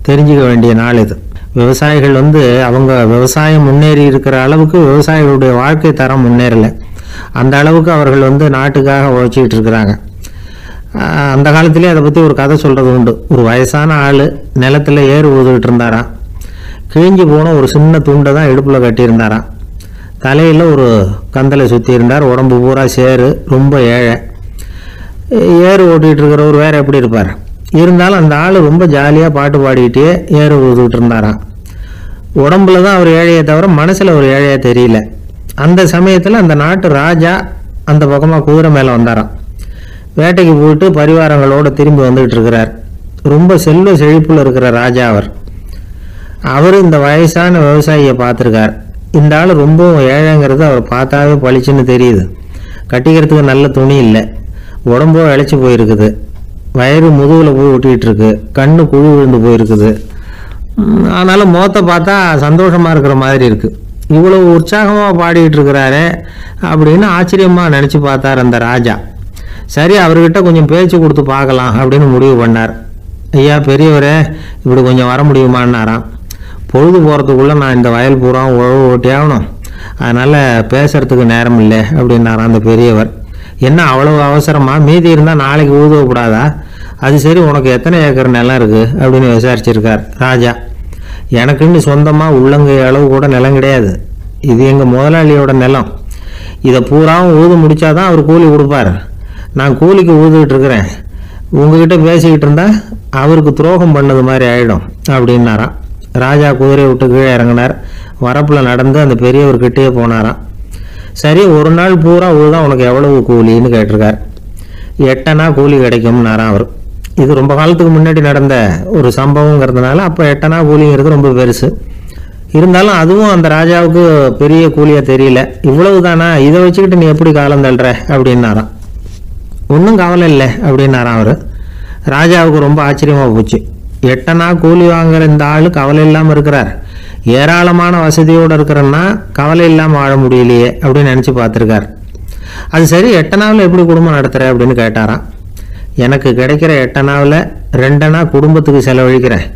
தெரிஞ்சுக்க வேண்டிய நாள் இது. விவசாயிகள் அவங்க விவசாயம் முன்னேறி இருக்கிற அளவுக்கு விவசாயிகளுடைய வாழ்க்கை தரம் முன்னேறலை. அந்த அளவுக்கு அவர்கள் நாட்டுக்காக உழைச்சிக்கிட்டு இருக்கிறாங்க. அந்த காலத்திலே அதை பற்றி ஒரு கதை சொல்கிறது உண்டு. ஒரு வயசான ஆள் நிலத்தில் ஏறு ஊதுகிட்டு இருந்தாராம். கிழிஞ்சு போன ஒரு சின்ன துண்டை தான் இடுப்பில் கட்டியிருந்தாராம். தலையில் ஒரு கந்தலை சுற்றி இருந்தார். உடம்பு பூரா சேரு, ரொம்ப ஏழை. ஏறு ஓட்டிகிட்டு இருக்கிறவர் வேறு எப்படி இருப்பார்? இருந்தாலும் அந்த ஆள் ரொம்ப ஜாலியாக பாட்டு பாடிக்கிட்டே ஏறு ஊதுகிட்டு இருந்தாராம். உடம்புல தான் அவர் ஏழையை தவிர மனசில் ஒரு ஏழையாக தெரியல. அந்த சமயத்தில் அந்த நாட்டு ராஜா அந்த பக்கமாக குதிரை மேலே வந்தாராம். வேட்டைக்கு போயிட்டு பரிவாரங்களோடு திரும்பி வந்துகிட்டு இருக்கிறார். ரொம்ப செல்வ செழிப்பில் இருக்கிற ராஜா அவர் இந்த வயசான விவசாயியை பார்த்துருக்கார். இந்த ஆள் ரொம்பவும் ஏழைங்கிறது அவர் பார்த்தாவே பளிச்சுன்னு தெரியுது. கட்டிக்கிறதுக்கு நல்ல துணி இல்லை, உடம்போ இழைச்சி போயிருக்குது, வயிறு முதுகில் போய் ஒட்டிகிட்டு இருக்கு, கண்ணு குழி விழுந்து போயிருக்குது. ஆனாலும் முகத்தை பார்த்தா சந்தோஷமாக இருக்கிற மாதிரி இருக்குது. இவ்வளோ உற்சாகமாக பாடிக்கிட்டு இருக்கிறாரே அப்படின்னு ஆச்சரியமாக நினச்சி பார்த்தார் அந்த ராஜா. சரி, அவர்கிட்ட கொஞ்சம் பேச்சு கொடுத்து பார்க்கலாம் அப்படின்னு முடிவு பண்ணார். ஐயா பெரியவரே, இப்படி கொஞ்சம் வர முடியுமான்னாராம். பொழுது போகிறதுக்குள்ளே நான் இந்த வயல் பூரா உழவு ஓட்டி ஆகணும், அதனால் பேசுகிறதுக்கு நேரம் இல்லை அப்படின்னாராம் அந்த பெரியவர். என்ன அவ்வளவு அவசரமா? மீதி இருந்தால் நாளைக்கு ஊதவக்கூடாதா? அது சரி, உனக்கு எத்தனை ஏக்கர் நிலம் இருக்குது அப்படின்னு விசாரிச்சிருக்கார் ராஜா. எனக்குன்னு சொந்தமாக உள்ளங்கை அளவு கூட நிலம் கிடையாது. இது எங்கள் முதலாளியோட நிலம். இதை பூராவும் ஊது முடித்தாதான் அவர் கூலி கொடுப்பார். நான் கூலிக்கு ஊதுகிட்டு இருக்கிறேன். உங்ககிட்ட பேசிக்கிட்டு இருந்தால் அவருக்கு துரோகம் பண்ணது மாதிரி ஆகிடும் அப்படின்னாராம். ராஜா குதிரையை விட்டு கீழே இறங்கினார். வரப்பில் நடந்து அந்த பெரியவர்கிட்டே போனாராம். சரி, ஒரு நாள் பூரா ஊதான் உனக்கு எவ்வளவு கூலின்னு கேட்டிருக்கார். 8 அணா கூலி கிடைக்கும்னாராம் அவர். இது ரொம்ப காலத்துக்கு முன்னாடி நடந்த ஒரு சம்பவங்கிறதுனால அப்போ 8 அணா கூலிங்கிறது ரொம்ப பெருசு. இருந்தாலும் அதுவும் அந்த ராஜாவுக்கு பெரிய கூலியாக தெரியல. இவ்வளவு தானா, இதை வச்சுக்கிட்டு நீ எப்படி காலம் தள்ளுற அப்படின்னாராம். ஒன்றும் கவலை இல்லை அப்படின்னாராம் அவர். ராஜாவுக்கு ரொம்ப ஆச்சரியமாக போச்சு. 8 அணா கூலி வாங்குற இந்த ஆள் கவலை இல்லாமல் இருக்கிறார், ஏராளமான வசதியோடு இருக்கிறன்னா கவலை இல்லாமல் வாழ முடியலையே அப்படின்னு நினச்சி பார்த்துருக்கார். அது சரி, 8 அணாவில் எப்படி குடும்பம் நடத்துகிற அப்படின்னு கேட்டாராம். எனக்கு கிடைக்கிற 8 அணாவில் 2 அணா குடும்பத்துக்கு செலவழிக்கிறேன்,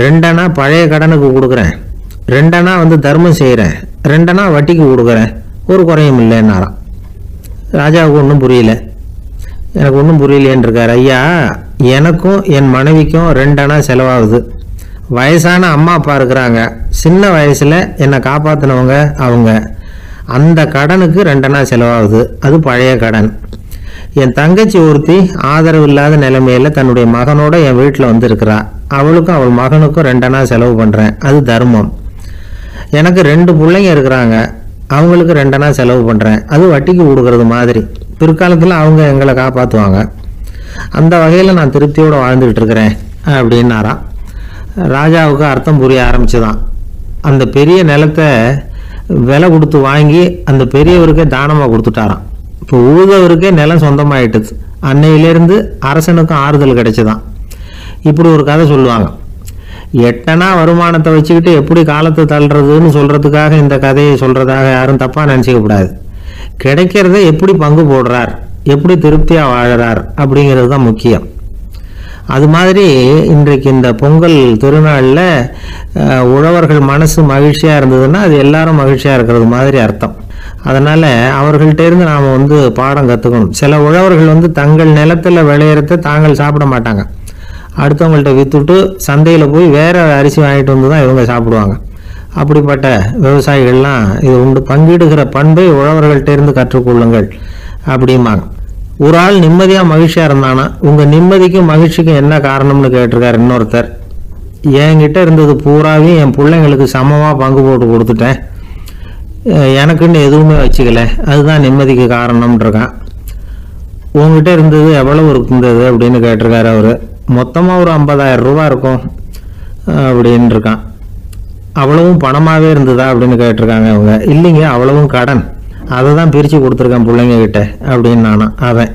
2 அணா பழைய கடனுக்கு கொடுக்குறேன், 2 அணா தர்மம் செய்கிறேன், 2 அணா வட்டிக்கு கொடுக்குறேன், ஒரு குறையும் இல்லைன்னாராம். ராஜாவுக்கு ஒன்றும் புரியல. எனக்கு ஒன்றும் புரியலேன்னு இருக்கார். ஐயா, எனக்கும் என் மனைவிக்கும் 2 அணா செலவாகுது. வயசான அம்மா அப்பா இருக்கிறாங்க, சின்ன வயசில் என்னை காப்பாற்றினவங்க அவங்க. அந்த கடனுக்கு 2 அணா செலவாகுது, அது பழைய கடன். என் தங்கச்சி ஒருத்தி ஆதரவு இல்லாத நிலைமையில் தன்னுடைய மகனோட என் வீட்டில் இருக்கிறா. அவளுக்கும் அவள் மகனுக்கும் 2 அணா செலவு பண்ணுறேன், அது தர்மம். எனக்கு 2 பிள்ளைங்க இருக்கிறாங்க, அவங்களுக்கு 2 அணா செலவு பண்ணுறேன், அது வட்டிக்கு கொடுக்கறது மாதிரி. பிற்காலத்தில் அவங்க எங்களை காப்பாற்றுவாங்க. அந்த வகையில் நான் திருப்தியோடு வாழ்ந்துக்கிட்டு இருக்கிறேன் அப்படின்னாராம். ராஜாவுக்கு அர்த்தம் புரிய ஆரம்பிச்சுதான். அந்த பெரிய நிலத்தை விலை கொடுத்து வாங்கி அந்த பெரியவருக்கே தானமாக கொடுத்துட்டாராம். இப்போ ஊதவருக்கே நிலம் சொந்தமாயிட்டுது. அன்னையிலேருந்து அரசனுக்கும் ஆறுதல் கிடைச்சிதான். இப்படி ஒரு கதை சொல்லுவாங்க. 8 அணா வருமானத்தை வச்சுக்கிட்டு எப்படி காலத்தை தள்ளுறதுன்னு சொல்கிறதுக்காக இந்த கதையை சொல்கிறதாக யாரும் தப்பாக நினச்சிக்க கூடாது. கிடைக்கிறத எப்படி பங்கு போடுறார், எப்படி திருப்தியாக வாழறார் அப்படிங்கிறது தான் முக்கியம். அது மாதிரி இன்றைக்கு இந்த பொங்கல் திருநாளில் உழவர்கள் மனசு மகிழ்ச்சியாக இருந்ததுன்னா அது எல்லாரும் மகிழ்ச்சியாக இருக்கிறது மாதிரி அர்த்தம். அதனால் அவர்கள்ட்டேருந்து நாம் பாடம் கற்றுக்கணும். சில உழவர்கள் தங்கள் நிலத்தில் விளையிறத தாங்கள் சாப்பிட மாட்டாங்க, அடுத்தவங்கள்ட்ட விற்றுட்டு சந்தையில் போய் வேறு அரிசி வாங்கிட்டு வந்து தான் இவங்க சாப்பிடுவாங்க. அப்படிப்பட்ட விவசாயிகள்லாம் இது உண்டு. பங்கிடுகிற பண்பை உழவர்கள்ட்ட இருந்து கற்றுக்கொள்ளுங்கள் அப்படிம்பாங்க. ஒரு ஆள் நிம்மதியாக மகிழ்ச்சியாக இருந்தானா உங்கள் நிம்மதிக்கும் மகிழ்ச்சிக்கும் என்ன காரணம்னு கேட்டிருக்கார் இன்னொருத்தர். என்கிட்ட இருந்தது பூராவையும் என் பிள்ளைங்களுக்கு சமமாக பங்கு போட்டு கொடுத்துட்டேன், எனக்குன்னு எதுவுமே வச்சுக்கல, அதுதான் நிம்மதிக்கு காரணம்ன்றிருக்கான். உங்ககிட்ட இருந்தது எவ்வளவு இருந்தது அப்படின்னு கேட்டிருக்காரு அவர். மொத்தமாக ஒரு 50,000 ரூபா இருக்கும் அப்படின்னு இருக்கான். அவ்வளவும் பணமாகவே இருந்ததா அப்படின்னு கேட்டிருக்காங்க அவங்க. இல்லைங்க, அவ்வளவும் கடன், அதை தான் பிரித்து கொடுத்துருக்கேன் பிள்ளைங்க கிட்ட அப்படின்னு நானும். அவன்